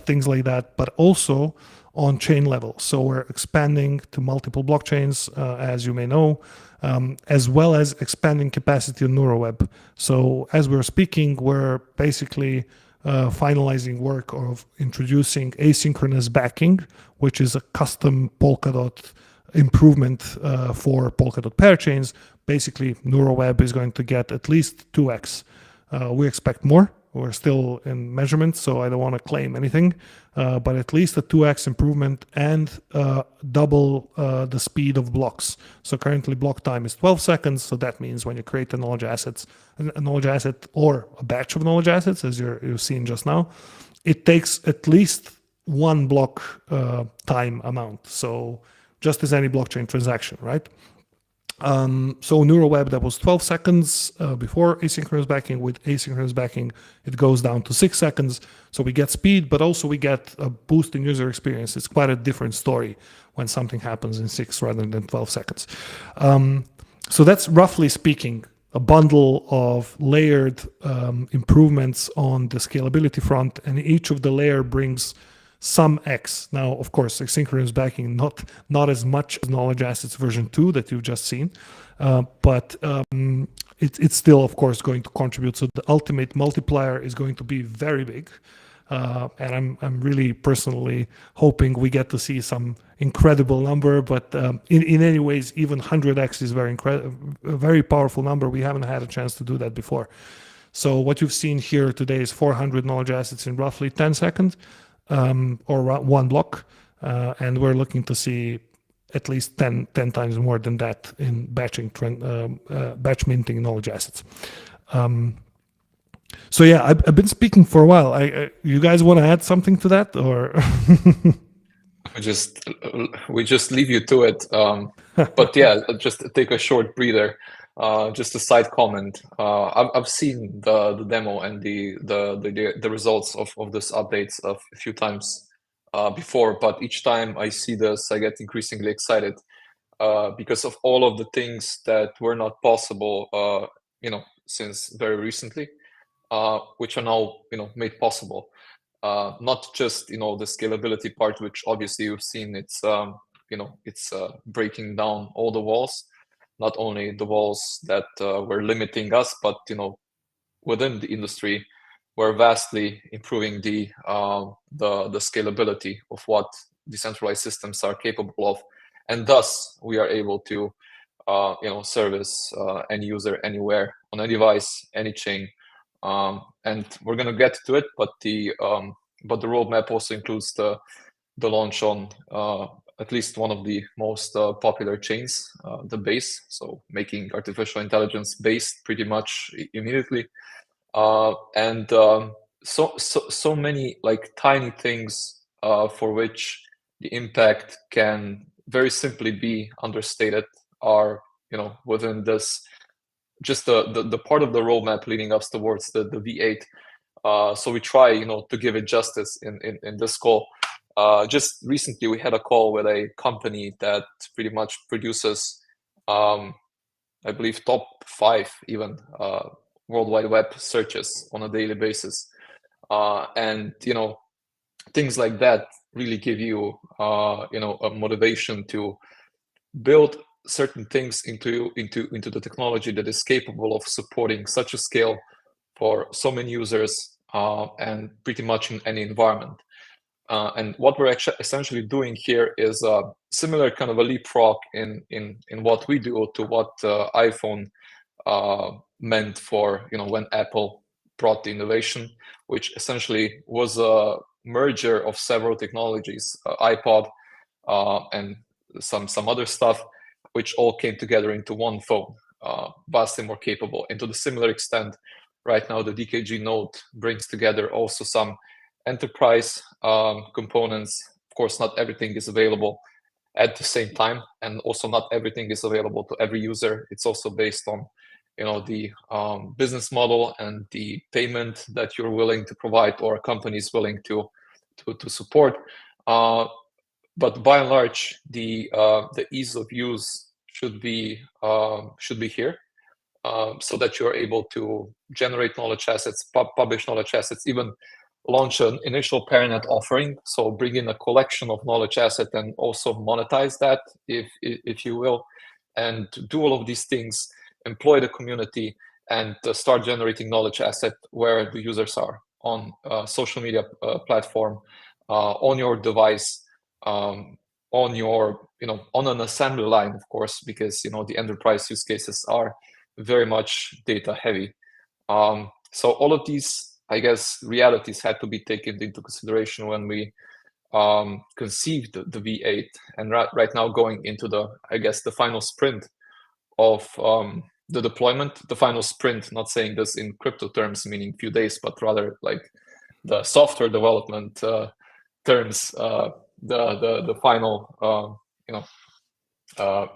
things like that, but also on chain level. So we're expanding to multiple blockchains, as you may know, as well as expanding capacity on NeuroWeb. So as we're speaking, we're basically finalizing work of introducing asynchronous backing, which is a custom Polkadot improvement for Polkadot parachains. Basically, NeuroWeb is going to get at least 2x. We expect more. We're still in measurement, so I don't want to claim anything, but at least a 2x improvement and double the speed of blocks. So currently block time is 12 seconds. So that means when you create a knowledge asset or a batch of knowledge assets, as you've seen just now, it takes at least one block time amount. So just as any blockchain transaction, right? So NeuroWeb, that was 12 seconds before asynchronous backing. With asynchronous backing, it goes down to 6 seconds. So we get speed, but also we get a boost in user experience. It's quite a different story when something happens in 6 rather than 12 seconds. So that's roughly speaking a bundle of layered improvements on the scalability front, and each of the layer brings some X. Now, of course, asynchronous backing, not as much as knowledge assets version 2 that you've just seen, but it's still, of course, going to contribute. So the ultimate multiplier is going to be very big. And I'm really personally hoping we get to see some incredible number, but in any ways, even 100x is a very powerful number. We haven't had a chance to do that before. So what you've seen here today is 400 knowledge assets in roughly 10 seconds. Or one block, and we're looking to see at least 10 times more than that in batch minting knowledge assets. So yeah, I've been speaking for a while. You guys want to add something to that, or? we just leave you to it. But yeah, just take a short breather. Just a side comment. I've seen the demo and the results of this updates a few times before, but each time I see this, I get increasingly excited because of all of the things that were not possible, since very recently, which are now made possible. Not just the scalability part, which obviously you've seen. It's it's breaking down all the walls. Not only the walls that were limiting us, but within the industry, we're vastly improving the scalability of what decentralized systems are capable of, and thus we are able to service any user anywhere on any device, any chain, and we're gonna get to it. But the roadmap also includes the launch on at least one of the most popular chains, the base, so making artificial intelligence based pretty much immediately, and so many like tiny things for which the impact can very simply be understated are within this just the part of the roadmap leading us towards the V8. So we try to give it justice in this call. Just recently, we had a call with a company that pretty much produces, I believe, top 5 even World Wide Web searches on a daily basis, and things like that really give you a motivation to build certain things into the technology that is capable of supporting such a scale for so many users and pretty much in any environment. And what we're essentially doing here is a similar kind of a leapfrog in what we do to what iPhone meant for when Apple brought the innovation, which essentially was a merger of several technologies, iPod and some other stuff, which all came together into one phone, vastly more capable. And to the similar extent, right now the DKG Note brings together also some enterprise components. Of course, not everything is available at the same time, and also not everything is available to every user. It's also based on the business model and the payment that you're willing to provide or a company is willing to support. But by and large, the ease of use should be here, so that you're able to generate knowledge assets, publish knowledge assets, even launch an initial PairNet offering, so bring in a collection of knowledge asset and also monetize that, if you will, and do all of these things, employ the community, and start generating knowledge asset where the users are, on social media platform, on your device, on your on an assembly line, of course, because the enterprise use cases are very much data heavy. So all of these, I guess, realities had to be taken into consideration when we conceived the V8, and right now going into the final sprint of the deployment. The final sprint, not saying this in crypto terms, meaning few days, but rather like the software development terms, the final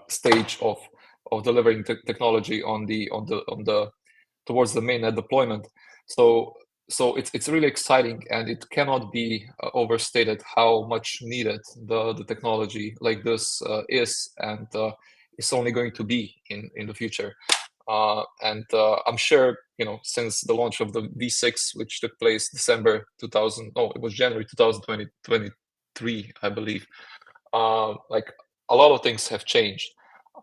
stage of delivering technology towards the mainnet deployment. So it's really exciting, and it cannot be overstated how much needed the technology like this is, and it's only going to be in the future. And I'm sure, since the launch of the V6, which took place January 2023, I believe, like a lot of things have changed,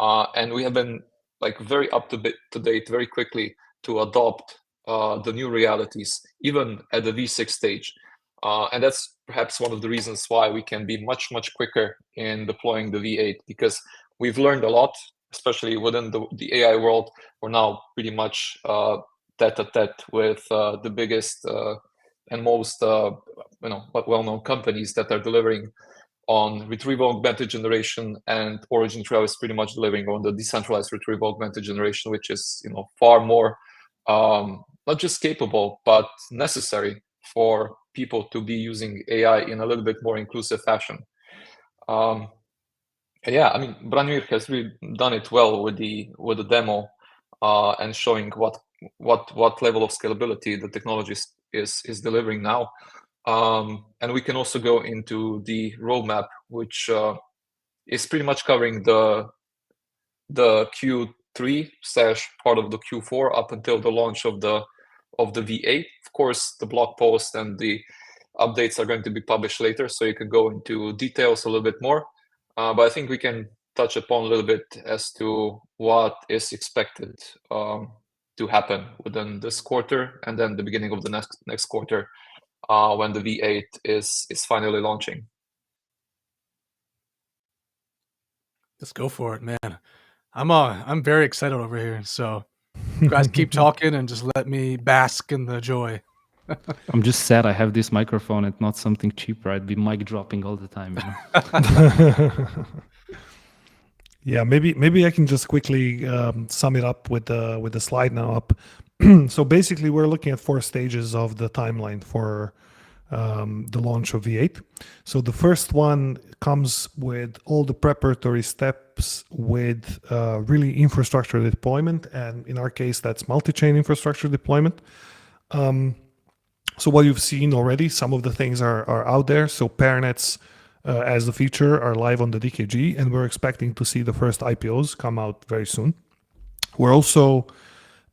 and we have been like very up to date very quickly to adopt the new realities, even at the V6 stage. And that's perhaps one of the reasons why we can be much quicker in deploying the V8, because we've learned a lot, especially within the AI world. We're now pretty much tete-a-tete with the biggest and most well-known companies that are delivering on retrieval augmented generation, and OriginTrail is pretty much delivering on the decentralized retrieval augmented generation, which is far more not just capable but necessary for people to be using AI in a little bit more inclusive fashion. Yeah, I mean, Branimir has really done it well with the demo and showing what level of scalability the technology is delivering now. And we can also go into the roadmap, which is pretty much covering the Q3 / part of the Q4 up until the launch of the V8. Of course, the blog post and the updates are going to be published later, so you can go into details a little bit more. But I think we can touch upon a little bit as to what is expected to happen within this quarter, and then the beginning of the next quarter, when the V8 is finally launching. Let's go for it, man. I'm very excited over here. So you guys keep talking and just let me bask in the joy. I'm just sad I have this microphone and not something cheaper. I'd be mic dropping all the time. Yeah, maybe I can just quickly sum it up with the slide now up. So basically, we're looking at 4 stages of the timeline for the launch of V8. So the first one comes with all the preparatory steps with really infrastructure deployment, and in our case, that's multi-chain infrastructure deployment. So what you've seen already, some of the things are out there. So PairNets as a feature are live on the DKG, and we're expecting to see the first IPOs come out very soon. We're also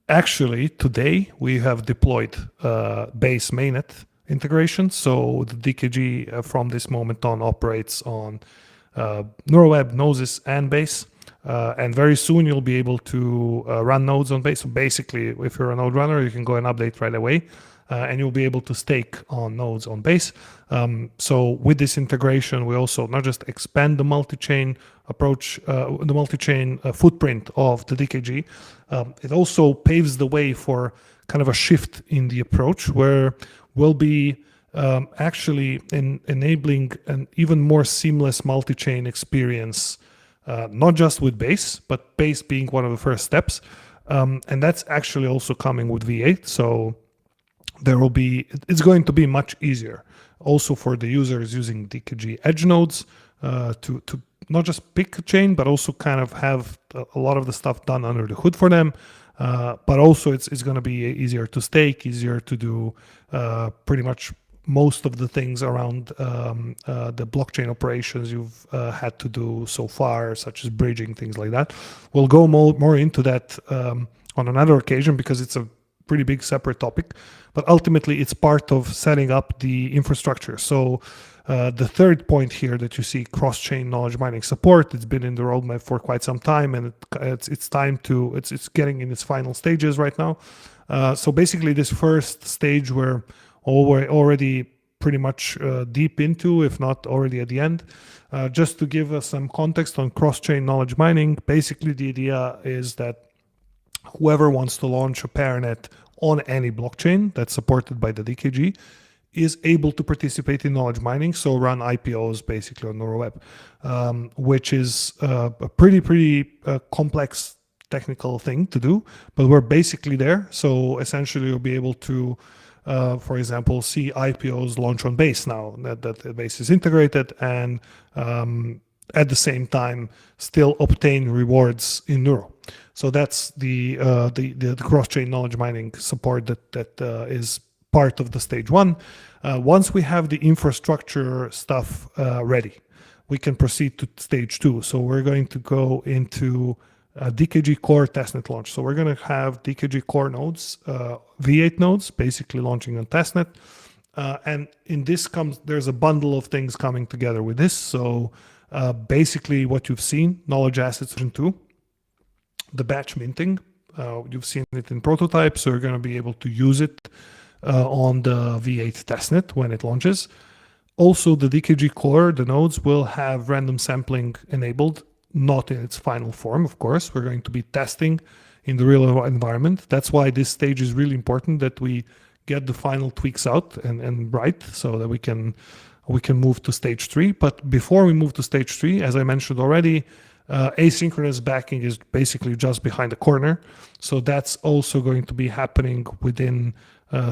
actually today we have deployed base mainnet integration. So the DKG from this moment on operates on NeuroWeb, Gnosis, and Base. And very soon you'll be able to run nodes on Base. So basically, if you're a node runner, you can go and update right away. And you'll be able to stake on nodes on Base. So with this integration, we also not just expand the multi-chain approach, the multi-chain footprint of the DKG, it also paves the way for kind of a shift in the approach where we'll be actually enabling an even more seamless multi-chain experience, not just with Base, but Base being one of the first steps. And that's actually also coming with V8. So it's going to be much easier also for the users using DKG edge nodes to not just pick a chain, but also kind of have a lot of the stuff done under the hood for them. But also it's going to be easier to stake, easier to do pretty much most of the things around the blockchain operations you've had to do so far, such as bridging, things like that. We'll go more into that on another occasion because it's a pretty big separate topic, but ultimately it's part of setting up the infrastructure. So the third point here that you see, cross-chain knowledge mining support, it's been in the roadmap for quite some time, and it's getting in its final stages right now. So basically this first stage we're already pretty much deep into, if not already at the end. Just to give us some context on cross-chain knowledge mining, basically the idea is that whoever wants to launch a pairnet on any blockchain that's supported by the DKG is able to participate in knowledge mining, so run IPOs basically on NeuroWeb, which is a pretty complex technical thing to do, but we're basically there. So essentially you'll be able to, for example, see IPOs launch on Base now that Base is integrated, and at the same time still obtain rewards in Neuro. So that's the cross-chain knowledge mining support that is part of the stage one. Once we have the infrastructure stuff ready, we can proceed to stage two. So we're going to go into DKG core testnet launch. So we're going to have DKG core nodes, V8 nodes, basically launching on testnet. And in this there's a bundle of things coming together with this. So basically what you've seen, knowledge assets version 2, the batch minting, you've seen it in prototype, so you're going to be able to use it on the V8 testnet when it launches. Also, the DKG core, the nodes will have random sampling enabled, not in its final form, of course. We're going to be testing in the real environment. That's why this stage is really important, that we get the final tweaks out and right, so that we can move to stage 3. But before we move to stage 3, as I mentioned already, asynchronous backing is basically just behind the corner. So that's also going to be happening within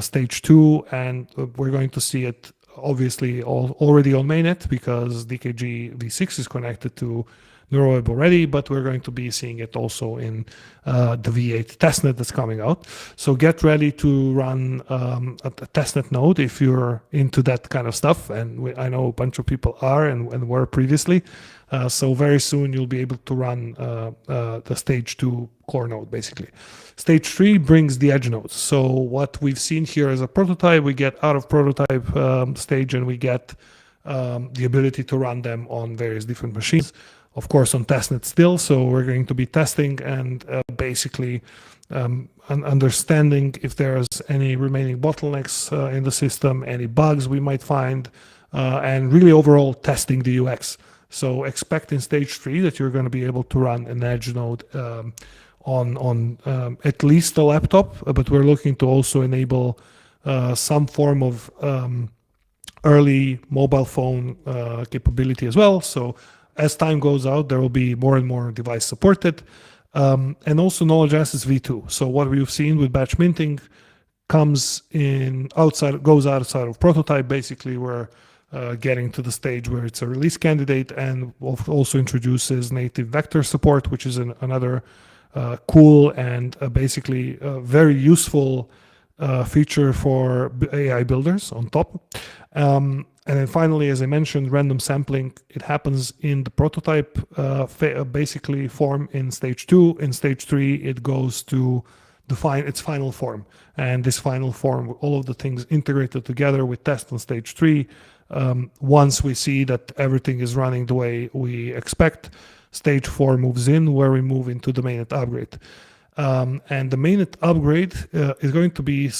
stage 2, and we're going to see it obviously already on mainnet because DKG V6 is connected to NeuroWeb already, but we're going to be seeing it also in the V8 testnet that's coming out. So get ready to run a testnet node if you're into that kind of stuff, and I know a bunch of people are and were previously. So very soon you'll be able to run the stage 2 core node, basically. Stage 3 brings the edge nodes. So what we've seen here as a prototype, we get out of prototype stage and we get the ability to run them on various different machines. Of course, on testnet still, so we're going to be testing and basically understanding if there's any remaining bottlenecks in the system, any bugs we might find, and really overall testing the UX. So expect in stage 3 that you're going to be able to run an edge node on at least a laptop, but we're looking to also enable some form of early mobile phone capability as well. So as time goes out, there will be more and more device supported, and also knowledge assets v2. So what we've seen with batch minting goes outside of prototype. Basically, we're getting to the stage where it's a release candidate, and also introduces native vector support, which is another cool and basically very useful feature for AI builders on top. And then finally, as I mentioned, random sampling, it happens in the prototype basically form in stage 2. In stage 3, it goes to define its final form. And this final form, all of the things integrated together with test on stage 3. Once we see that everything is running the way we expect, stage 4 moves in, where we move into the mainnet upgrade. And the mainnet upgrade is going to be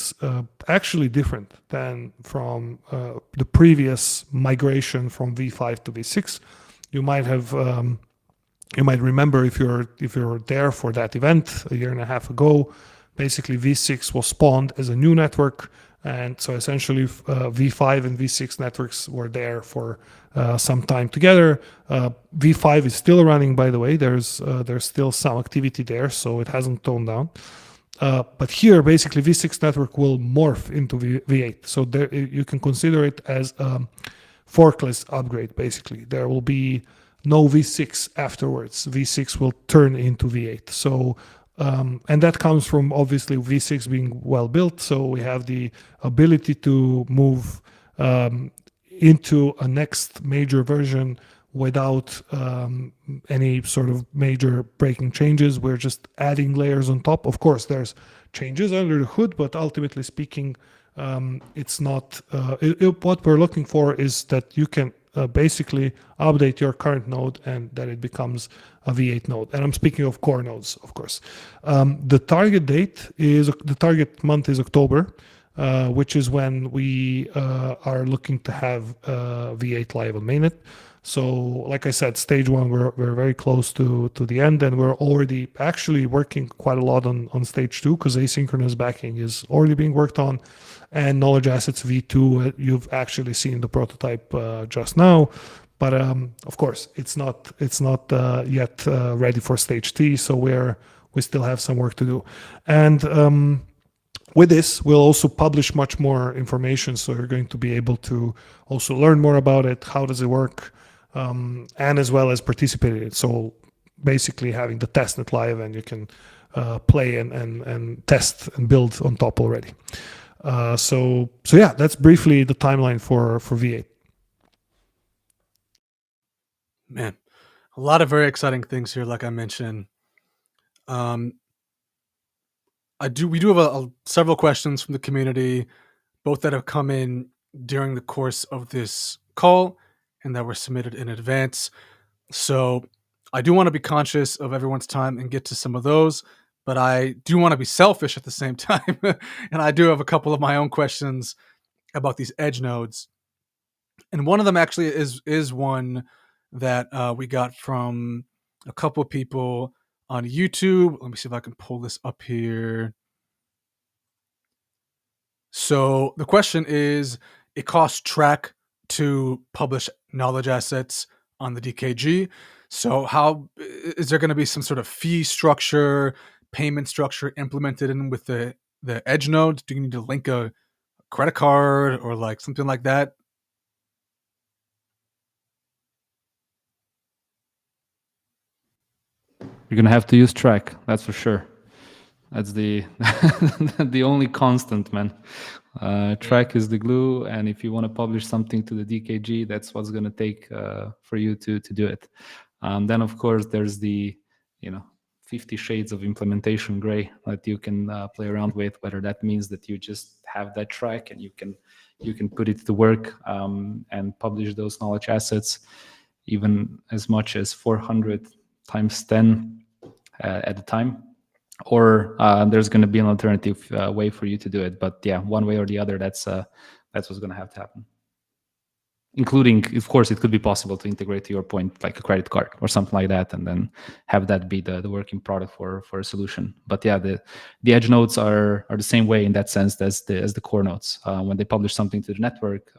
actually different than from the previous migration from V5 to V6. You might remember if you're there for that event a year and a half ago, basically V6 was spawned as a new network. And so essentially V5 and V6 networks were there for some time together. V5 is still running, by the way. There's still some activity there, so it hasn't toned down. But here, basically, V6 network will morph into V8. So there, you can consider it as a forkless upgrade, basically. There will be no V6 afterwards. V6 will turn into V8. So, and that comes from obviously V6 being well built. So we have the ability to move into a next major version without any sort of major breaking changes. We're just adding layers on top. Of course, there's changes under the hood, but ultimately speaking, it's not. What we're looking for is that you can basically update your current node and that it becomes a V8 node. And I'm speaking of core nodes, of course. The target month is October. Which is when we are looking to have V8 live on mainnet. So, like I said, stage one, we're very close to the end, and we're already actually working quite a lot on stage two, because asynchronous backing is already being worked on, and knowledge assets V2, you've actually seen the prototype just now. But of course, it's not yet ready for stage 3, so we still have some work to do. And with this, we'll also publish much more information, so you're going to be able to also learn more about it, how does it work, and as well as participate in it. So basically having the testnet live, and you can play and test and build on top already. So yeah, that's briefly the timeline for V8. Man, a lot of very exciting things here, like I mentioned. We do have several questions from the community, both that have come in during the course of this call and that were submitted in advance. So I do want to be conscious of everyone's time and get to some of those, but I do want to be selfish at the same time. And I do have a couple of my own questions about these edge nodes. And one of them actually is one that we got from a couple of people on YouTube. Let me see if I can pull this up here. So the question is, it costs Trac to publish knowledge assets on the DKG. So how is there going to be some sort of fee structure, payment structure implemented in with the edge nodes? Do you need to link a credit card or like something like that? You're gonna have to use Trac, that's for sure. That's the the only constant, man. Trac is the glue, and if you want to publish something to the DKG, that's what's gonna take for you to do it. Then of course there's the 50 shades of implementation gray that you can play around with, whether that means that you just have that Trac and you can put it to work and publish those knowledge assets even as much as 400 times 10 at a time, or there's going to be an alternative way for you to do it. But yeah, one way or the other, that's what's going to have to happen. Including, of course, it could be possible to integrate, to your point, like a credit card or something like that, and then have that be the working product for a solution. But yeah, the edge nodes are the same way in that sense as the core nodes. When they publish something to the network,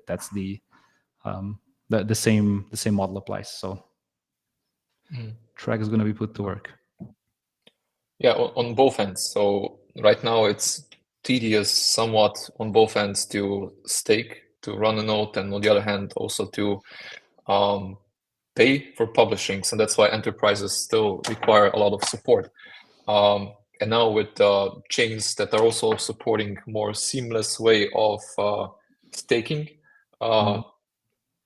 that's the same model applies. So Trac is going to be put to work. Yeah, on both ends. So right now it's tedious somewhat on both ends to stake, to run a node, and on the other hand also to pay for publishing. So that's why enterprises still require a lot of support. And now with chains that are also supporting more seamless way of staking,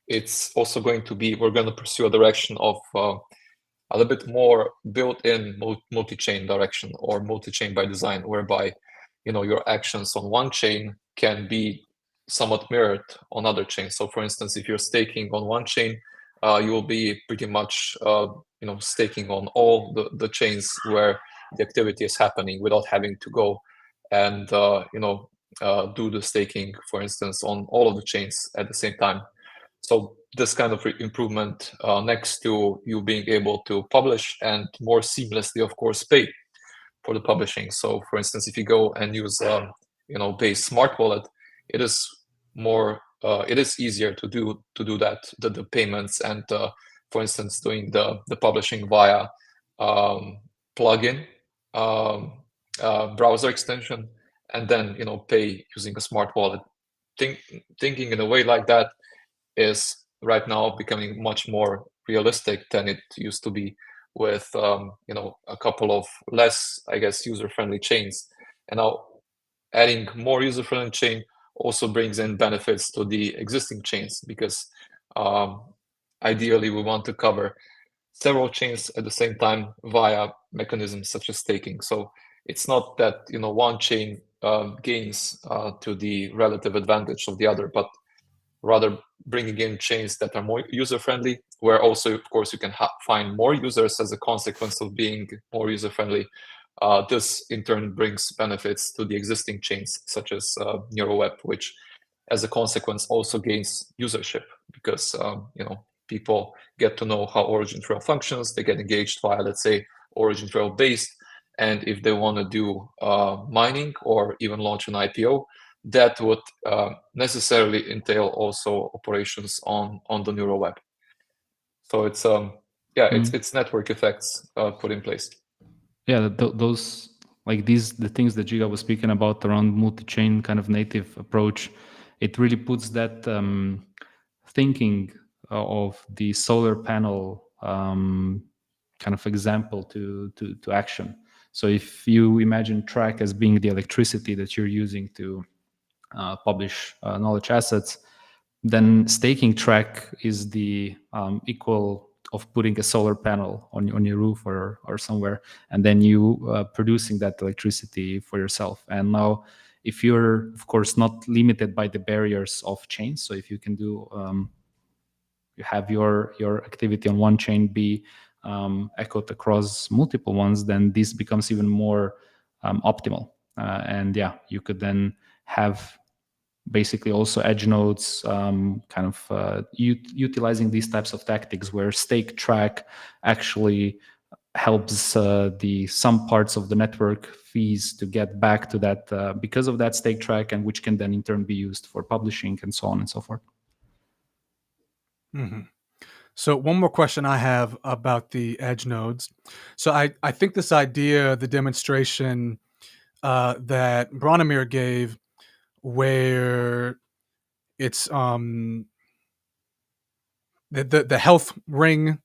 it's also going to be, we're going to pursue a direction of a little bit more built-in multi-chain direction, or multi-chain by design, whereby your actions on one chain can be somewhat mirrored on other chains. So for instance, if you're staking on one chain, you will be pretty much staking on all the chains where the activity is happening, without having to go and do the staking, for instance, on all of the chains at the same time. So this kind of improvement, next to you being able to publish and more seamlessly, of course, pay, for the publishing. So, for instance, if you go and use Base Smart Wallet, it is easier to do that, the payments, and for instance, doing the publishing via plugin, browser extension, and then pay using a smart wallet. Thinking in a way like that is right now becoming much more realistic than it used to be with a couple of less, I guess, user-friendly chains. And now adding more user-friendly chain also brings in benefits to the existing chains, because ideally we want to cover several chains at the same time via mechanisms such as staking. So it's not that one chain gains to the relative advantage of the other, but rather bringing in chains that are more user-friendly, where also, of course, you can find more users as a consequence of being more user-friendly. This in turn brings benefits to the existing chains, such as NeuroWeb, which as a consequence also gains usership, because people get to know how OriginTrail functions. They get engaged via, let's say, OriginTrail based, and if they want to do mining or even launch an IPO, that would necessarily entail also operations on the NeuroWeb. So it's it's network effects put in place. Yeah, those the things that Giga was speaking about around multi-chain kind of native approach, it really puts that thinking of the solar panel kind of example to action. So if you imagine Trac as being the electricity that you're using to publish knowledge assets, then staking Trac is the equal of putting a solar panel on your roof or somewhere, and then you producing that electricity for yourself. And now, if you're, of course, not limited by the barriers of chains, so if you can do, you have your activity on one chain be echoed across multiple ones, then this becomes even more optimal. And yeah, you could then have basically also edge nodes kind of utilizing these types of tactics where stake Trac actually helps some parts of the network fees to get back to that because of that stake Trac, and which can then in turn be used for publishing and so on and so forth. Mm-hmm. So one more question I have about the edge nodes. So I think this idea, the demonstration that Branimir gave, where it's the health ring,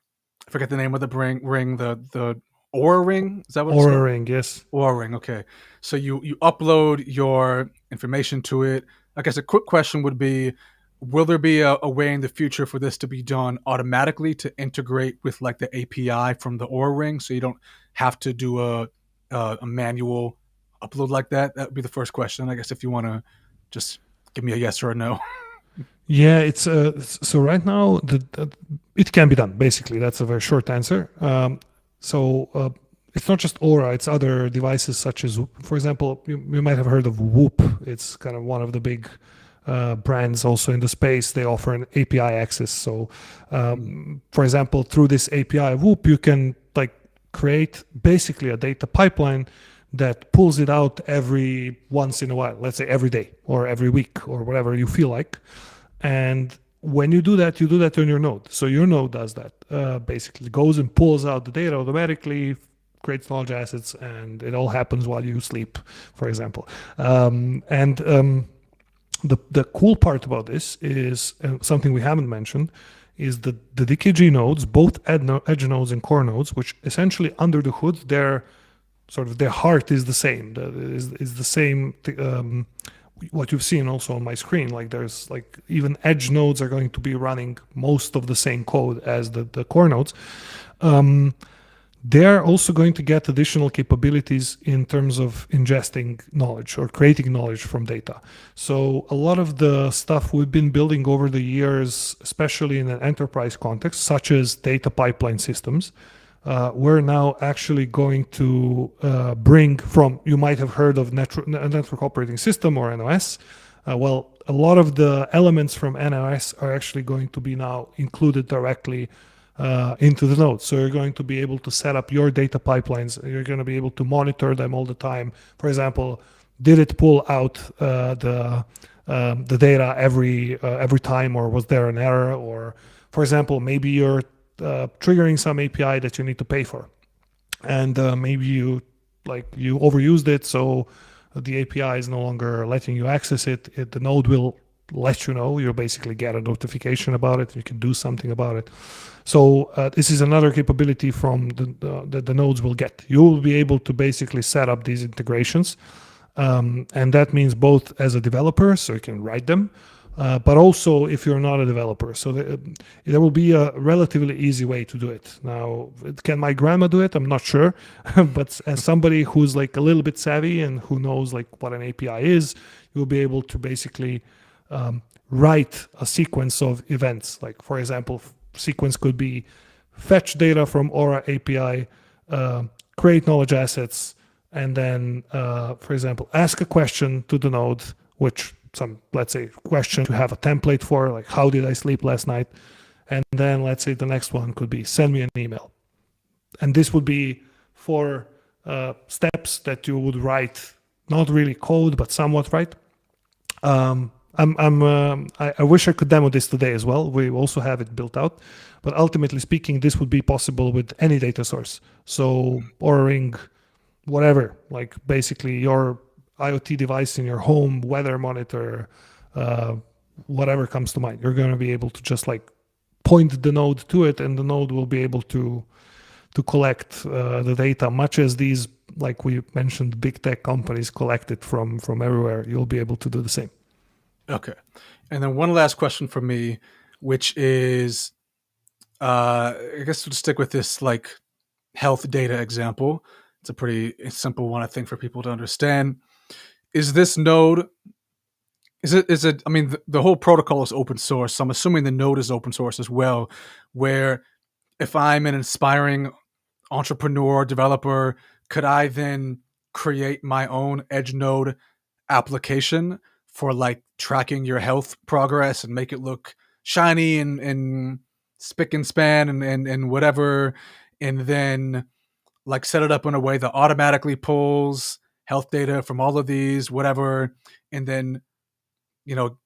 I forget the name of the ring, the Aura ring, is that what it's called? Aura ring, yes. Aura ring, okay. So you upload your information to it. I guess a quick question would be, will there be a way in the future for this to be done automatically to integrate with like the API from the Aura ring, so you don't have to do a manual upload like that? That would be the first question. I guess if you want to just give me a yes or a no. Yeah, it's so right now it can be done. Basically, that's a very short answer. It's not just Aura; it's other devices such as, for example, you might have heard of Whoop. It's kind of one of the big brands also in the space. They offer an API access. So, for example, through this API Whoop, you can create basically a data pipeline that pulls it out every once in a while, let's say every day or every week or whatever you feel like. And when you do that on your node. So your node does that, basically goes and pulls out the data automatically, creates knowledge assets, and it all happens while you sleep, for example. The cool part about this is something we haven't mentioned, is the DKG nodes, both edge nodes and core nodes, which essentially under the hood, their heart is the same. Is the same. What you've seen also on my screen, there's even edge nodes are going to be running most of the same code as the core nodes. They're also going to get additional capabilities in terms of ingesting knowledge or creating knowledge from data. So a lot of the stuff we've been building over the years, especially in an enterprise context, such as data pipeline systems, we're now actually going to bring from, you might have heard of network operating system or NOS. Well, a lot of the elements from NOS are actually going to be now included directly into the node. So you're going to be able to set up your data pipelines. You're going to be able to monitor them all the time. For example, did it pull out the data every time, or was there an error? Or, for example, maybe you're triggering some API that you need to pay for, and maybe you overused it, so the API is no longer letting you access it. The node will let you know. You'll basically get a notification about it. You can do something about it. So this is another capability from the nodes will get. You will be able to basically set up these integrations, and that means both as a developer, so you can write them, but also if you're not a developer. So there will be a relatively easy way to do it. Now, can my grandma do it? I'm not sure, but as somebody who's like a little bit savvy and who knows like what an API is, you'll be able to basically write a sequence of events. Like, for example, sequence could be fetch data from Aura API, create knowledge assets, and then, for example, ask a question to the node, which let's say, question to have a template for, like, how did I sleep last night? And then let's say the next one could be send me an email. And this would be 4 steps that you would write, not really code, but somewhat, right? I wish I could demo this today as well. We also have it built out, but ultimately speaking, this would be possible with any data source. So ordering whatever, like basically your IoT device in your home, weather monitor, whatever comes to mind. You're going to be able to just like point the node to it, and the node will be able to collect the data, much as these, like we mentioned, big tech companies collect it from everywhere. You'll be able to do the same. Okay. And then one last question for me, which is, I guess we'll stick with this like health data example. It's a pretty simple one, I think, for people to understand. Is this node, is it, I mean, the whole protocol is open source, so I'm assuming the node is open source as well, where if I'm an inspiring entrepreneur, developer, could I then create my own edge node application for like tracking your health progress and make it look shiny and spick and span and whatever, and then like set it up in a way that automatically pulls health data from all of these, whatever, and then, you know,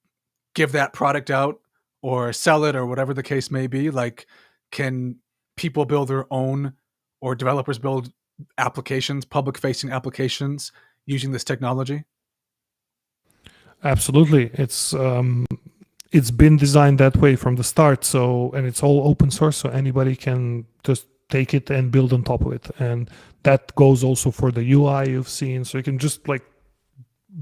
give that product out or sell it or whatever the case may be? Like, can people build their own, or developers build applications, public facing applications using this technology? Absolutely. It's been designed that way from the start. So, and it's all open source, so anybody can just take it and build on top of it. And that goes also for the UI you've seen. So you can just like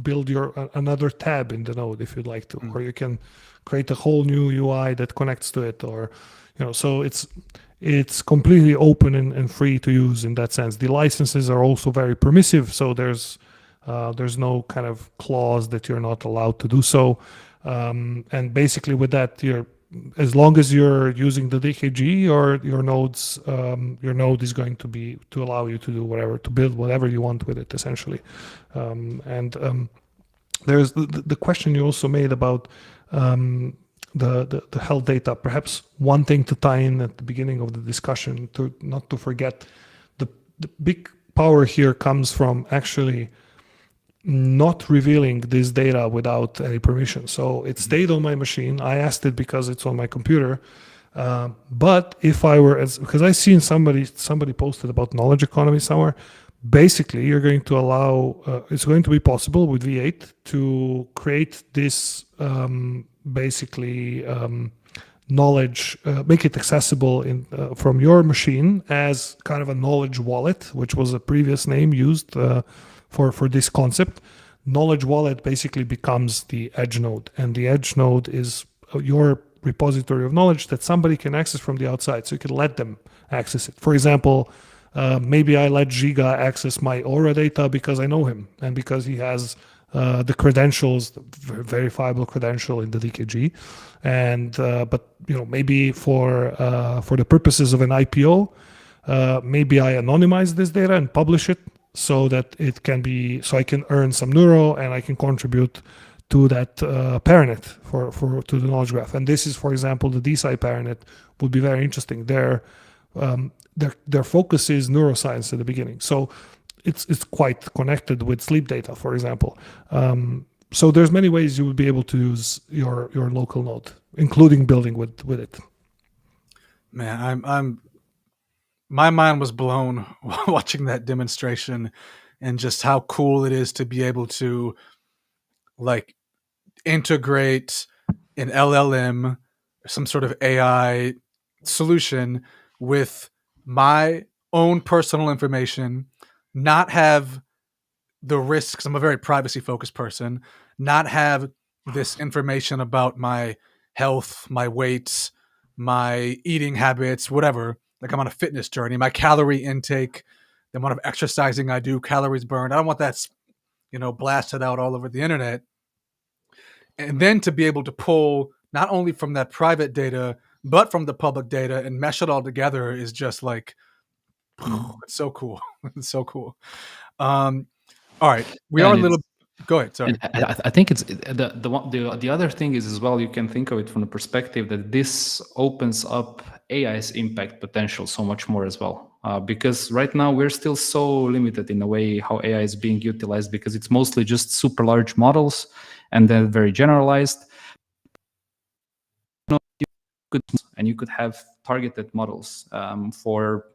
build another tab in the node if you'd like to, or you can create a whole new UI that connects to it, or, you know, so it's completely open and free to use in that sense. The licenses are also very permissive, so there's no kind of clause that you're not allowed to do so. And basically with that, as long as you're using the DKG or your node is going to allow you to do whatever, to build whatever you want with it, essentially. There's the question you also made about the health data. Perhaps one thing to tie in at the beginning of the discussion, not to forget, the big power here comes from actually not revealing this data without any permission. So it stayed on my machine. I asked it because it's on my computer. But if I were, because I seen somebody posted about knowledge economy somewhere. Basically, you're going to allow, it's going to be possible with V8 to create this knowledge, make it accessible from your machine as kind of a knowledge wallet, which was a previous name used for this concept. Knowledge wallet basically becomes the edge node, and the edge node is your repository of knowledge that somebody can access from the outside, so you can let them access it. For example, maybe I let Giga access my Aura data because I know him and because he has the credentials, the verifiable credential in the DKG, and but you know, maybe for the purposes of an IPO, maybe I anonymize this data and publish it so that it can be, so I can earn some neuro and I can contribute to that paranet to the knowledge graph. And this is, for example, the DSI paranet would be very interesting. Their focus is neuroscience at the beginning, so it's quite connected with sleep data, for example. So there's many ways you would be able to use your local node, including building with it. Man, my mind was blown watching that demonstration, and just how cool it is to be able to like integrate an LLM, some sort of AI solution with my own personal information, not have the risks. I'm a very privacy focused person, not have this information about my health, my weight, my eating habits, whatever. Like I'm on a fitness journey, my calorie intake, the amount of exercising I do, calories burned. I don't want that, blasted out all over the internet. And then to be able to pull not only from that private data, but from the public data and mesh it all together is just like, it's so cool. It's so cool. All right. We are a little. Go ahead. Sorry. I think it's the other thing is as well, you can think of it from the perspective that this opens up AI's impact potential so much more as well. Because right now we're still so limited in the way how AI is being utilized, because it's mostly just super large models and then very generalized. You could have targeted models for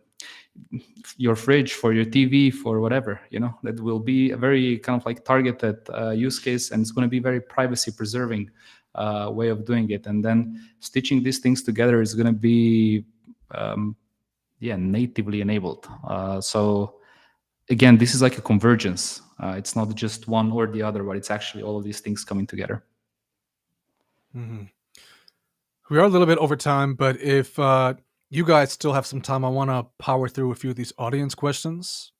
your fridge, for your TV, for whatever, that will be a very kind of like targeted use case, and it's going to be very privacy preserving way of doing it. And then stitching these things together is going to be natively enabled. So again, this is like a convergence. It's not just one or the other, but it's actually all of these things coming together. Mm-hmm. We are a little bit over time, but if you guys still have some time, I want to power through a few of these audience questions.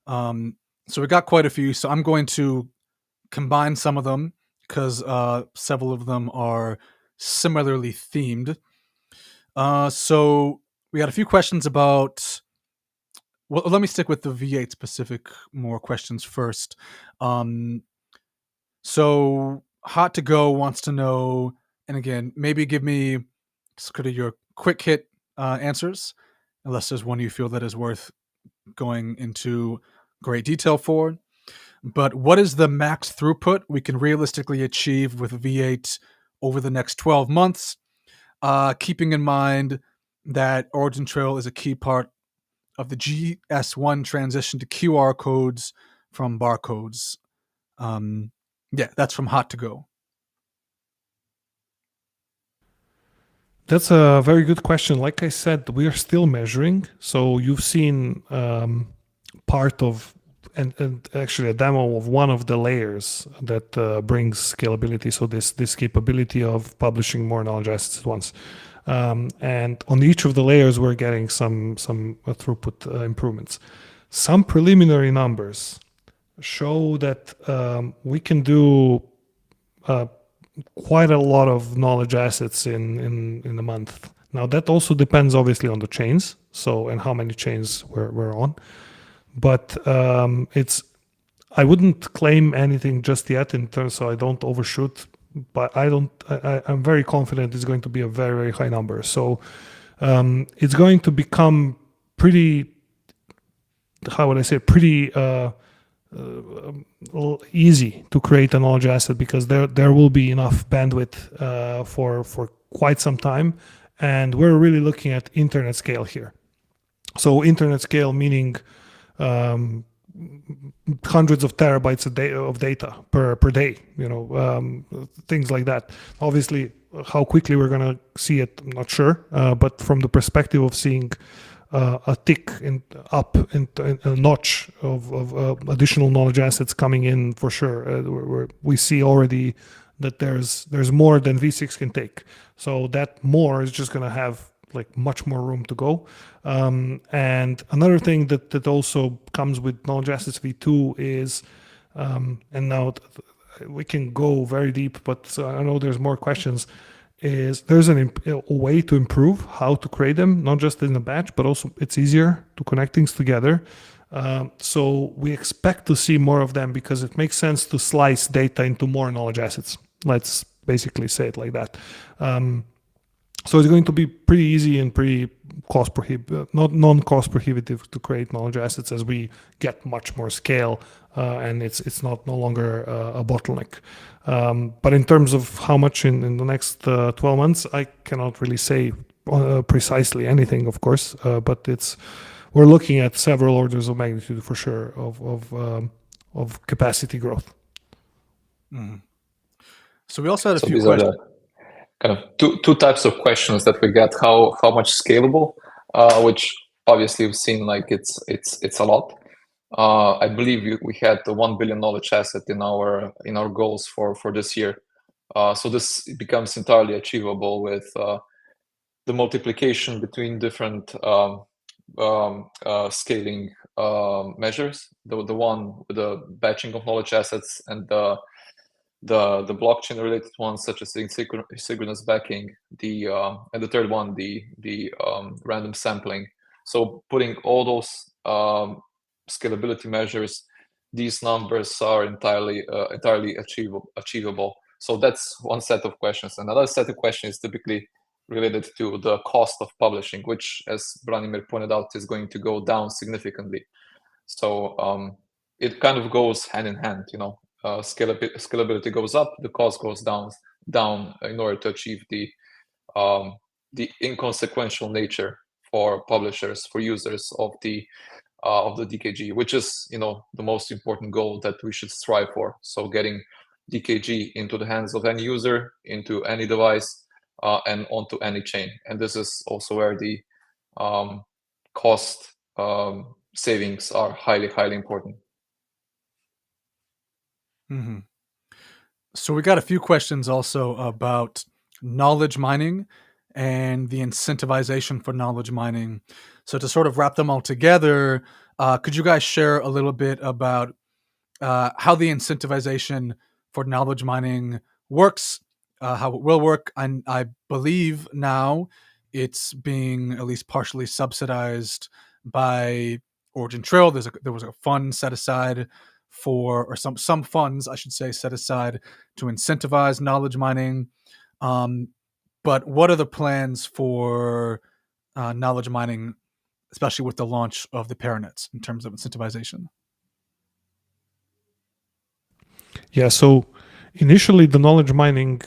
So we got quite a few, so I'm going to combine some of them because several of them are similarly themed. So we got a few questions about. Well, let me stick with the V8 specific more questions first. So Hot to Go wants to know, and again, maybe give me sort of your quick hit answers, unless there's one you feel that is worth going into great detail for. But what is the max throughput we can realistically achieve with V8 over the next 12 months? Keeping in mind that OriginTrail is a key part of the GS1 transition to QR codes from barcodes. That's from Hot to Go. That's a very good question. Like I said, we are still measuring. So you've seen part of, and actually a demo of one of the layers that brings scalability. So this capability of publishing more knowledge assets at once. And on each of the layers, we're getting some throughput improvements. Some preliminary numbers show that we can do quite a lot of knowledge assets in a month. Now that also depends obviously on the chains, and how many chains we're on. But I wouldn't claim anything just yet in terms, so I don't overshoot. But I'm very confident it's going to be a very, very high number. So it's going to become pretty, how would I say, pretty easy to create a knowledge asset, because there will be enough bandwidth for quite some time, and we're really looking at internet scale here. So internet scale meaning hundreds of terabytes of data per day, things like that. Obviously, how quickly we're going to see it, I'm not sure, but from the perspective of seeing a tick up in a notch of additional knowledge assets coming in, for sure. We see already that there's more than V6 can take. So that more is just going to have like much more room to go. And another thing that also comes with knowledge assets V2 is, and now we can go very deep, but I know there's more questions, is there's a way to improve how to create them, not just in a batch, but also it's easier to connect things together. So we expect to see more of them because it makes sense to slice data into more knowledge assets. Let's basically say it like that. So it's going to be pretty easy and pretty cost prohibitive, not non-cost prohibitive to create knowledge assets as we get much more scale, and it's no longer a bottleneck. But in terms of how much in the next 12 months, I cannot really say precisely anything, of course. But we're looking at several orders of magnitude for sure of capacity growth. Mm. So we also had a So few these questions. are the kind of two types of questions that we get. How much scalable, which obviously we've seen like it's a lot. I believe we had the 1 billion knowledge asset in our goals for this year. So this becomes entirely achievable with the multiplication between different scaling measures. The one with the batching of knowledge assets and the blockchain related ones such as synchronous backing, and the third one, the random sampling. So putting all those scalability measures, these numbers are entirely achievable. So that's one set of questions. Another set of questions is typically related to the cost of publishing, which, as Branimir pointed out, is going to go down significantly. So it kind of goes hand in hand, scalability goes up, the cost goes down in order to achieve the inconsequential nature for publishers, for users of the DKG, which is the most important goal that we should strive for. So getting DKG into the hands of any user, into any device, and onto any chain. And this is also where the cost savings are highly important. Mm-hmm. So we got a few questions also about knowledge mining and the incentivization for knowledge mining. So to sort of wrap them all together, could you guys share a little bit about how the incentivization for knowledge mining works, how it will work? And I believe now it's being at least partially subsidized by OriginTrail. There was a fund set aside or some funds, I should say, set aside to incentivize knowledge mining. But what are the plans for knowledge mining, especially with the launch of the paranets in terms of incentivization? Yeah, so initially the knowledge mining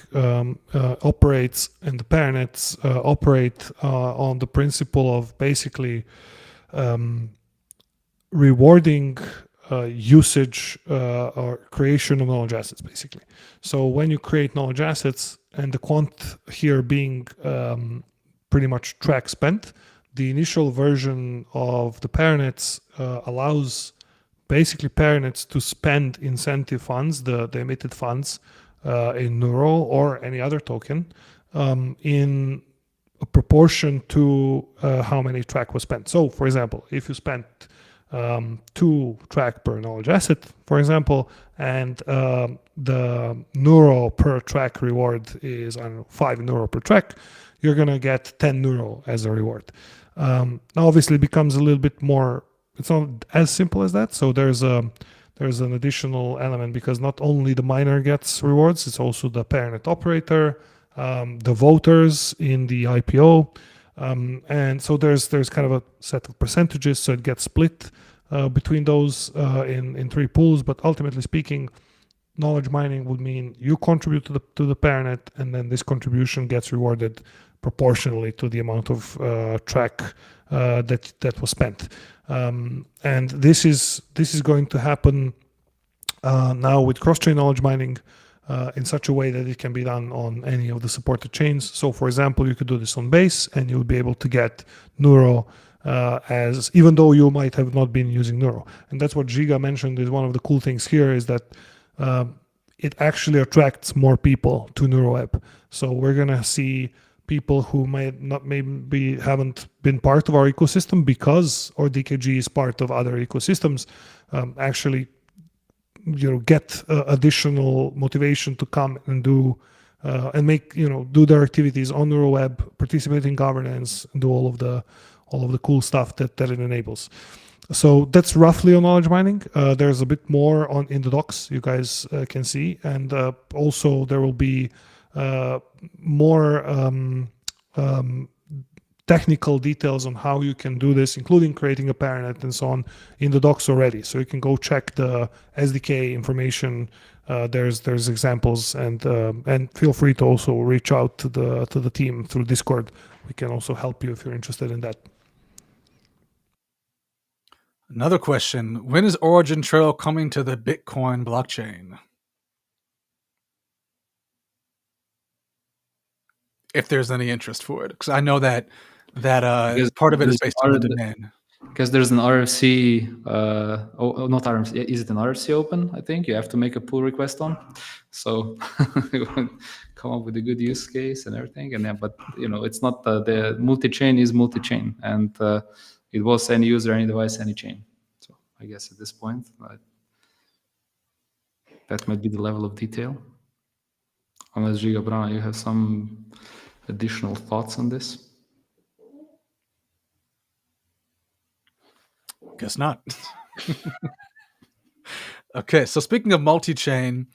operates, and the paranets operate on the principle of basically rewarding usage or creation of knowledge assets, basically. So when you create knowledge assets, and the quant here being pretty much Trac spent, the initial version of the paranets allows basically paranets to spend incentive funds, the emitted funds, in Neuro or any other token, in a proportion to how many Trac was spent. So, for example, if you spent 2 Trac per knowledge asset, for example, and the Neuro per Trac reward is, 5 Neuro per Trac, you're going to get 10 Neuro as a reward. Now, obviously, it becomes a little bit more. It's not as simple as that. So there's an additional element, because not only the miner gets rewards, it's also the paranet operator, the voters in the IPO, and so there's kind of a set of percentages. So it gets split between those in 3 pools. But ultimately speaking, knowledge mining would mean you contribute to the paranet, and then this contribution gets rewarded proportionally to the amount of Trac that was spent. And this is going to happen now with cross-chain knowledge mining in such a way that it can be done on any of the supported chains. So, for example, you could do this on Base, and you'll be able to get Neuro even though you might have not been using Neuro. And that's what Giga mentioned is one of the cool things here, is that it actually attracts more people to NeuroWeb. So we're gonna see people who maybe haven't been part of our ecosystem because our DKG is part of other ecosystems, actually get additional motivation to come and do and make do their activities on NeuroWeb, participate in governance, and do all of the cool stuff that it enables. So that's roughly on knowledge mining. There's a bit more in the docs you guys can see, and also there will be more technical details on how you can do this, including creating a paranet and so on, in the docs already. So you can go check the SDK information. There's examples, and feel free to also reach out to the team through Discord. We can also help you if you're interested in that. Another question: when is OriginTrail coming to the Bitcoin blockchain? If there's any interest for it, because I know that part of it is based on the demand. Because there's an RFC, not RFC, is it an RFC open? I think you have to make a pull request on. So come up with a good use case and everything. And but it's not the multi-chain is multi-chain, and it was any user, any device, any chain. So I guess at this point, that might be the level of detail. Unless Giga Brana, you have some additional thoughts on this? Guess not. Okay, so speaking of multi-chain,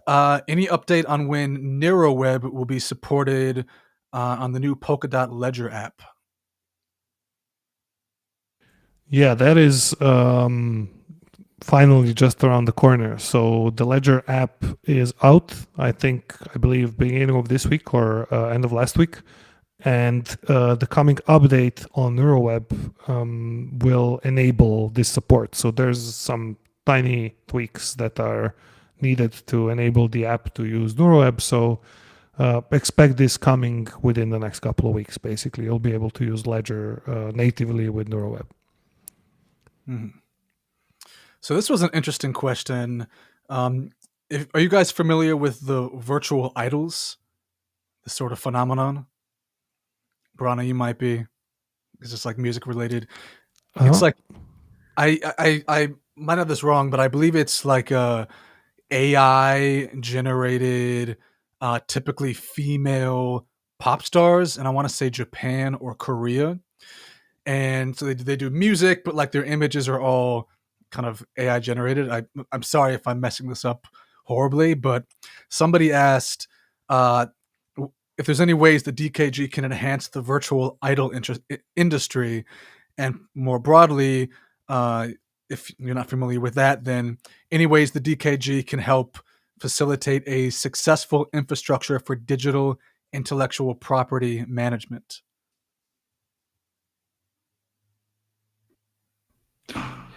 any update on when NeuroWeb will be supported on the new Polkadot Ledger app? Yeah, that is finally just around the corner. So the Ledger app is out, I believe beginning of this week or end of last week. And the coming update on NeuroWeb will enable this support. So there's some tiny tweaks that are needed to enable the app to use NeuroWeb. So expect this coming within the next couple of weeks. Basically, you'll be able to use Ledger natively with NeuroWeb. Mm-hmm. So this was an interesting question. Are you guys familiar with the virtual idols, this sort of phenomenon? Brana, you might be. It's just like music related. It's like I might have this wrong, but I believe it's like a AI generated, typically female pop stars, and I want to say Japan or Korea. And so they do music, but like their images are all kind of AI generated. I'm sorry if I'm messing this up horribly, but somebody asked if there's any ways the DKG can enhance the virtual idol industry, and more broadly, if you're not familiar with that, then any ways the DKG can help facilitate a successful infrastructure for digital intellectual property management.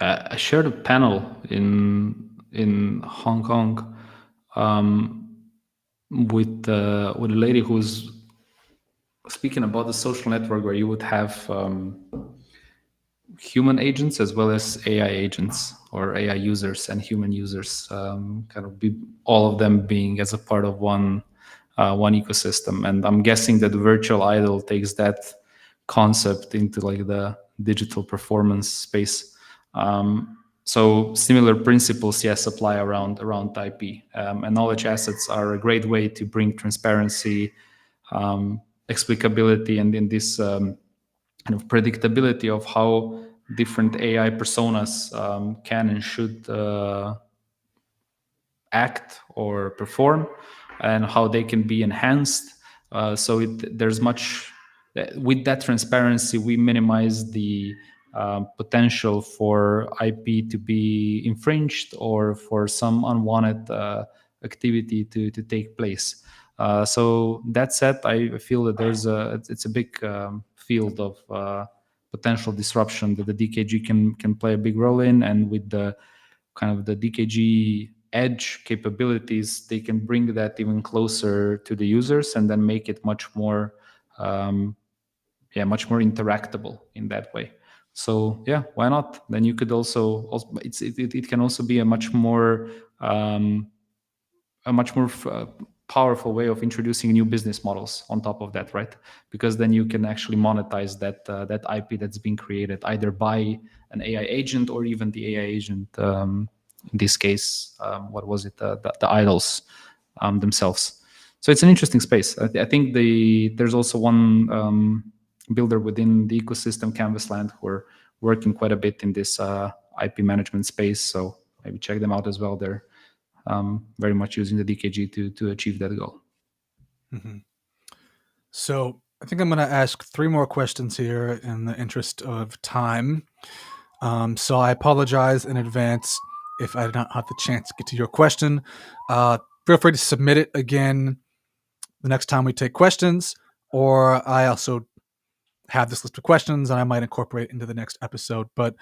I shared a panel in Hong Kong with a lady who's speaking about the social network where you would have human agents as well as AI agents or AI users and human users, kind of all of them being as a part of one ecosystem. And I'm guessing that the virtual idol takes that concept into like the digital performance space. So similar principles, yes, apply around IP. And knowledge assets are a great way to bring transparency, explicability, and in this kind of predictability of how different AI personas can and should act or perform, and how they can be enhanced. There's much with that transparency. We minimize the potential for IP to be infringed or for some unwanted activity to take place. So that said, I feel that it's a big field of potential disruption that the DKG can play a big role in, and with the kind of the DKG edge capabilities, they can bring that even closer to the users and then make it much more interactable in that way. So yeah, why not? Then you could also it can also be a much more powerful way of introducing new business models on top of that, right? Because then you can actually monetize that IP that's being created either by an AI agent or even the AI agent. In this case, what was it? The idols themselves. So it's an interesting space. I think there's also one builder within the ecosystem, Canvasland, who are working quite a bit in this IP management space. So maybe check them out as well. They're very much using the DKG to achieve that goal. Mm-hmm. So I think I'm going to ask 3 more questions here in the interest of time. So I apologize in advance if I did not have the chance to get to your question. Feel free to submit it again the next time we take questions, or I also have this list of questions and I might incorporate into the next episode. But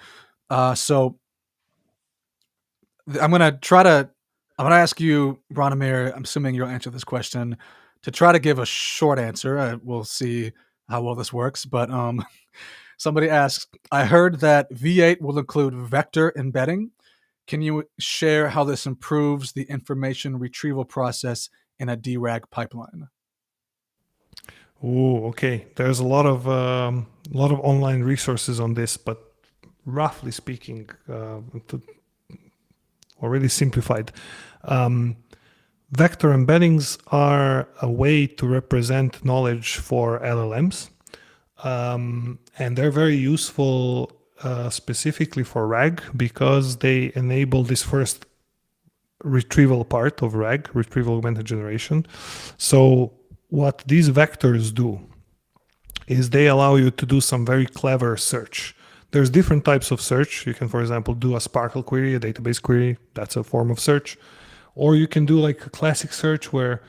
so I'm going to ask you, Branimir, I'm assuming you'll answer this question, to try to give a short answer. We'll see how well this works. But somebody asks, I heard that V8 will include vector embedding. Can you share how this improves the information retrieval process in a DRAG pipeline? Oh, okay. There's a lot of online resources on this, but roughly speaking, already simplified. Vector embeddings are a way to represent knowledge for LLMs, and they're very useful specifically for RAG because they enable this first retrieval part of RAG, retrieval augmented generation. So what these vectors do is they allow you to do some very clever search. There's different types of search. You can, for example, do a Sparkle query, a database query. That's a form of search. Or you can do like a classic search where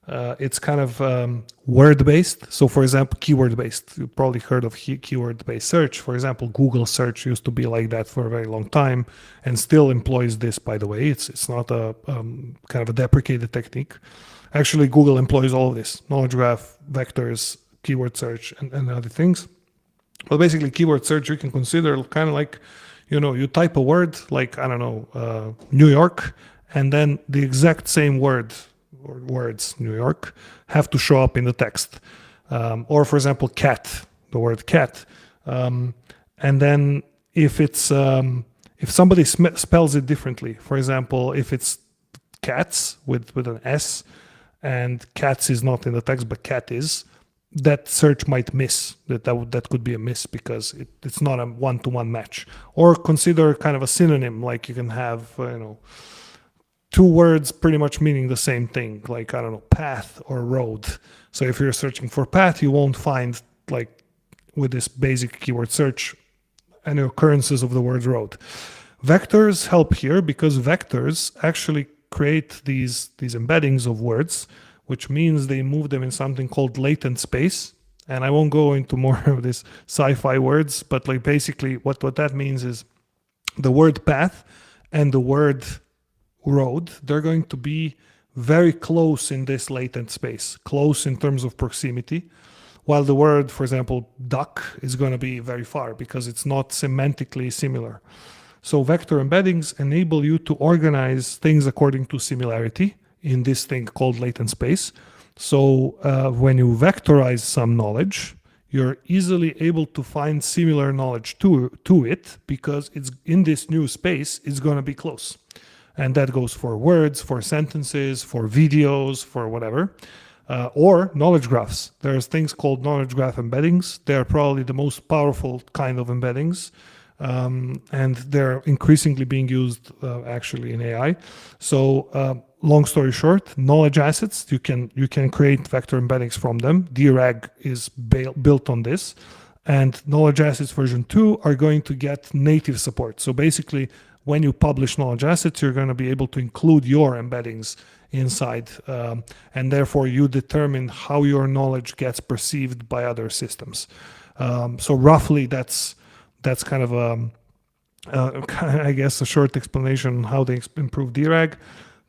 it's kind of word-based. So, for example, keyword-based. You probably heard of keyword-based search. For example, Google search used to be like that for a very long time and still employs this, by the way. It's not a kind of a deprecated technique. Actually, Google employs all of this: knowledge graph, vectors, keyword search, and other things. But basically, keyword search you can consider kind of like, you type a word like, I don't know, New York, and then the exact same word or words, New York, have to show up in the text. Or, for example, cat, the word cat. And then if it's if somebody spells it differently, for example, if it's cats with an S, and cats is not in the text, but cat is, that search might miss. That could be a miss because it's not a one-to-one match. Or consider kind of a synonym, like you can have, 2 words pretty much meaning the same thing, like, I don't know, path or road. So if you're searching for path, you won't find, like, with this basic keyword search, any occurrences of the word road. Vectors help here because vectors actually create these embeddings of words, which means they move them in something called latent space. And I won't go into more of this sci-fi words, but like basically what that means is the word path and the word road, they're going to be very close in this latent space, close in terms of proximity, while the word, for example, duck is going to be very far because it's not semantically similar. So vector embeddings enable you to organize things according to similarity in this thing called latent space. So when you vectorize some knowledge, you're easily able to find similar knowledge to it because it's in this new space, it's going to be close. And that goes for words, for sentences, for videos, for whatever. Or knowledge graphs. There's things called knowledge graph embeddings. They're probably the most powerful kind of embeddings. And they're increasingly being used actually in AI. So long story short, knowledge assets, you can create vector embeddings from them. DRAG is built on this. And knowledge assets version 2 are going to get native support. So basically, when you publish knowledge assets, you're going to be able to include your embeddings inside. And therefore, you determine how your knowledge gets perceived by other systems. So roughly, that's kind of I guess a short explanation on how they improve DRAG.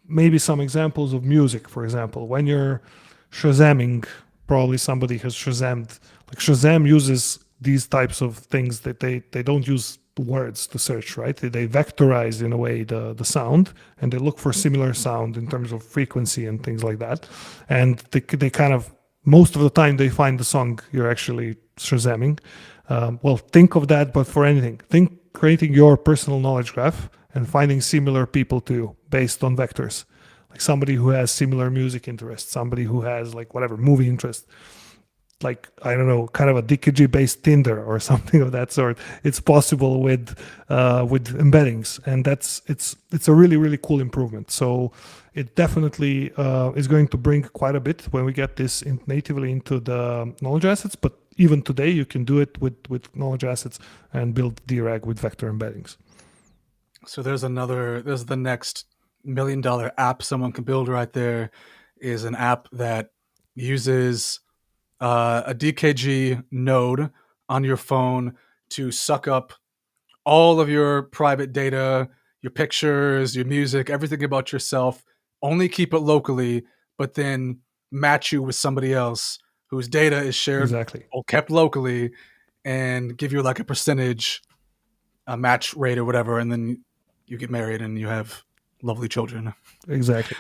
Maybe some examples of music, for example. When you're Shazamming, probably somebody has Shazammed. Like Shazam uses these types of things that they don't use words to search, right? They vectorize in a way the sound, and they look for similar sound in terms of frequency and things like that. And they kind of, most of the time they find the song you're actually Shazamming. Well, think of that, but for anything. Think creating your personal knowledge graph and finding similar people to you based on vectors. Like somebody who has similar music interests, somebody who has like whatever movie interest. like, I don't know, kind of a DKG based Tinder or something of that sort. It's possible with embeddings, and it's a really, really cool improvement. So it definitely is going to bring quite a bit when we get this natively into the knowledge assets. But even today, you can do it with knowledge assets and build DRAG with vector embeddings. So there's the next $1 million app someone can build right there. Is an app that uses a DKG node on your phone to suck up all of your private data, your pictures, your music, everything about yourself. Only keep it locally, but then match you with somebody else whose data is shared Exactly. or kept locally, and give you like a percentage, a match rate or whatever, and then you get married and you have lovely children. Exactly.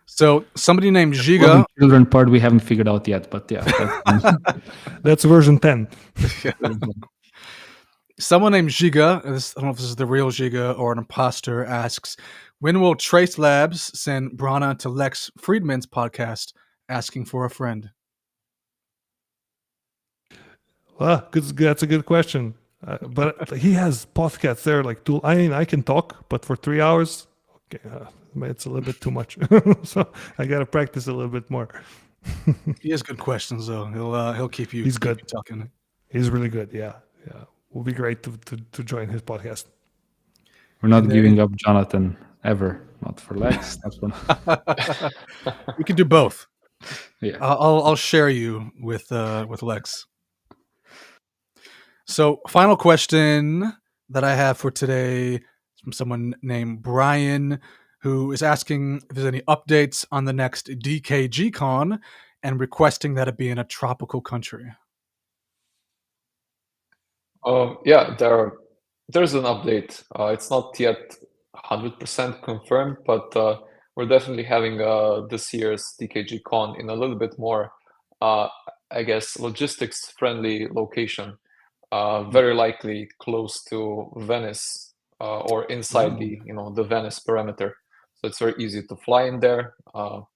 So somebody named Giga. Well, the children part we haven't figured out yet, but yeah. That's version 10. Yeah. Someone named Giga, I don't know if this is the real Giga or an imposter, asks, when will Trace Labs send Brana to Lex Friedman's podcast asking for a friend? Well, that's a good question. But he has podcasts there, like two. I mean, I can talk, but for 3 hours, okay, it's a little bit too much. So I got to practice a little bit more. He has good questions, though. He'll keep you. He's good. Talking. He's really good. Yeah. Will be great to join his podcast. We're not giving up Jonathan ever. Not for Lex. That's one. We can do both. Yeah. I'll share you with Lex. So, final question that I have for today is from someone named Brian, who is asking if there's any updates on the next DKG Con and requesting that it be in a tropical country. Yeah, there's an update. It's not yet 100% confirmed, but we're definitely having this year's DKG Con in a little bit more, I guess, logistics-friendly location. Very likely close to Venice or inside the Venice perimeter. So it's very easy to fly in there. So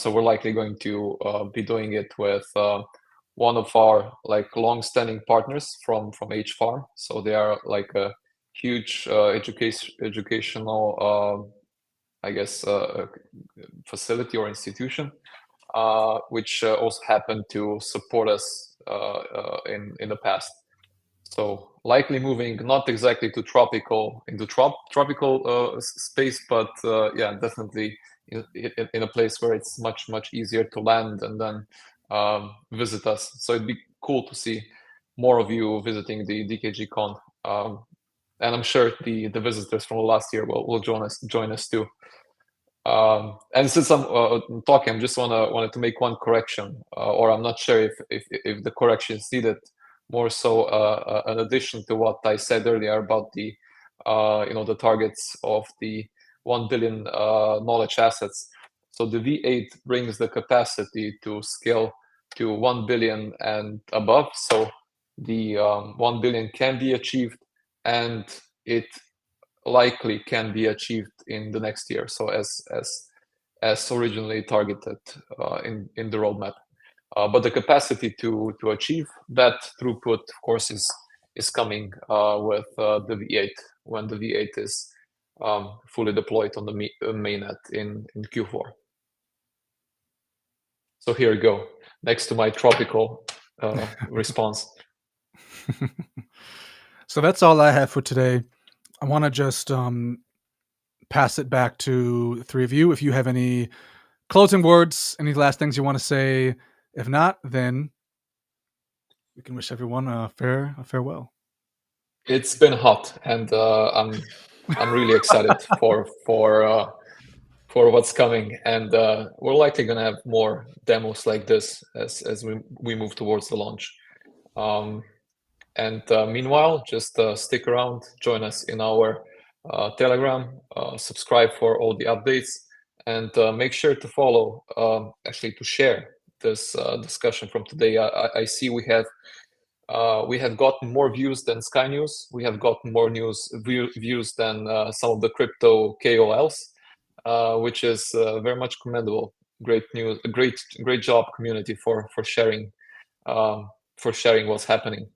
we're likely going to be doing it with one of our like long-standing partners from H Farm. So they are like a huge educational, I guess, facility or institution, which also happened to support us in the past. So likely moving not exactly to tropical space, but yeah, definitely in a place where it's much easier to land and then visit us. So it'd be cool to see more of you visiting the DKG Con, and I'm sure the visitors from last year will join us too. And since I'm talking, I just wanted to make one correction, or I'm not sure if the correction is needed. More so, an addition to what I said earlier about the the targets of the 1 billion knowledge assets. So the V8 brings the capacity to scale to 1 billion and above. So the 1 billion can be achieved, and it likely can be achieved in the next year. So as originally targeted in the roadmap. But the capacity to achieve that throughput, of course, is coming with the V8 when the V8 is fully deployed on the mainnet in Q4. So here we go, next to my tropical response. So that's all I have for today. I want to just pass it back to the three of you. If you have any closing words, any last things you want to say. If not, then we can wish everyone a farewell. It's been hot, and I'm really excited for what's coming, and we're likely gonna have more demos like this as we move towards the launch. And meanwhile, just stick around, join us in our Telegram, subscribe for all the updates, and make sure to follow, actually to share this discussion from today. I see we have gotten more views than Sky News. We have gotten more views than some of the crypto KOLs, which is very much commendable. great news, great job, community, for sharing what's happening.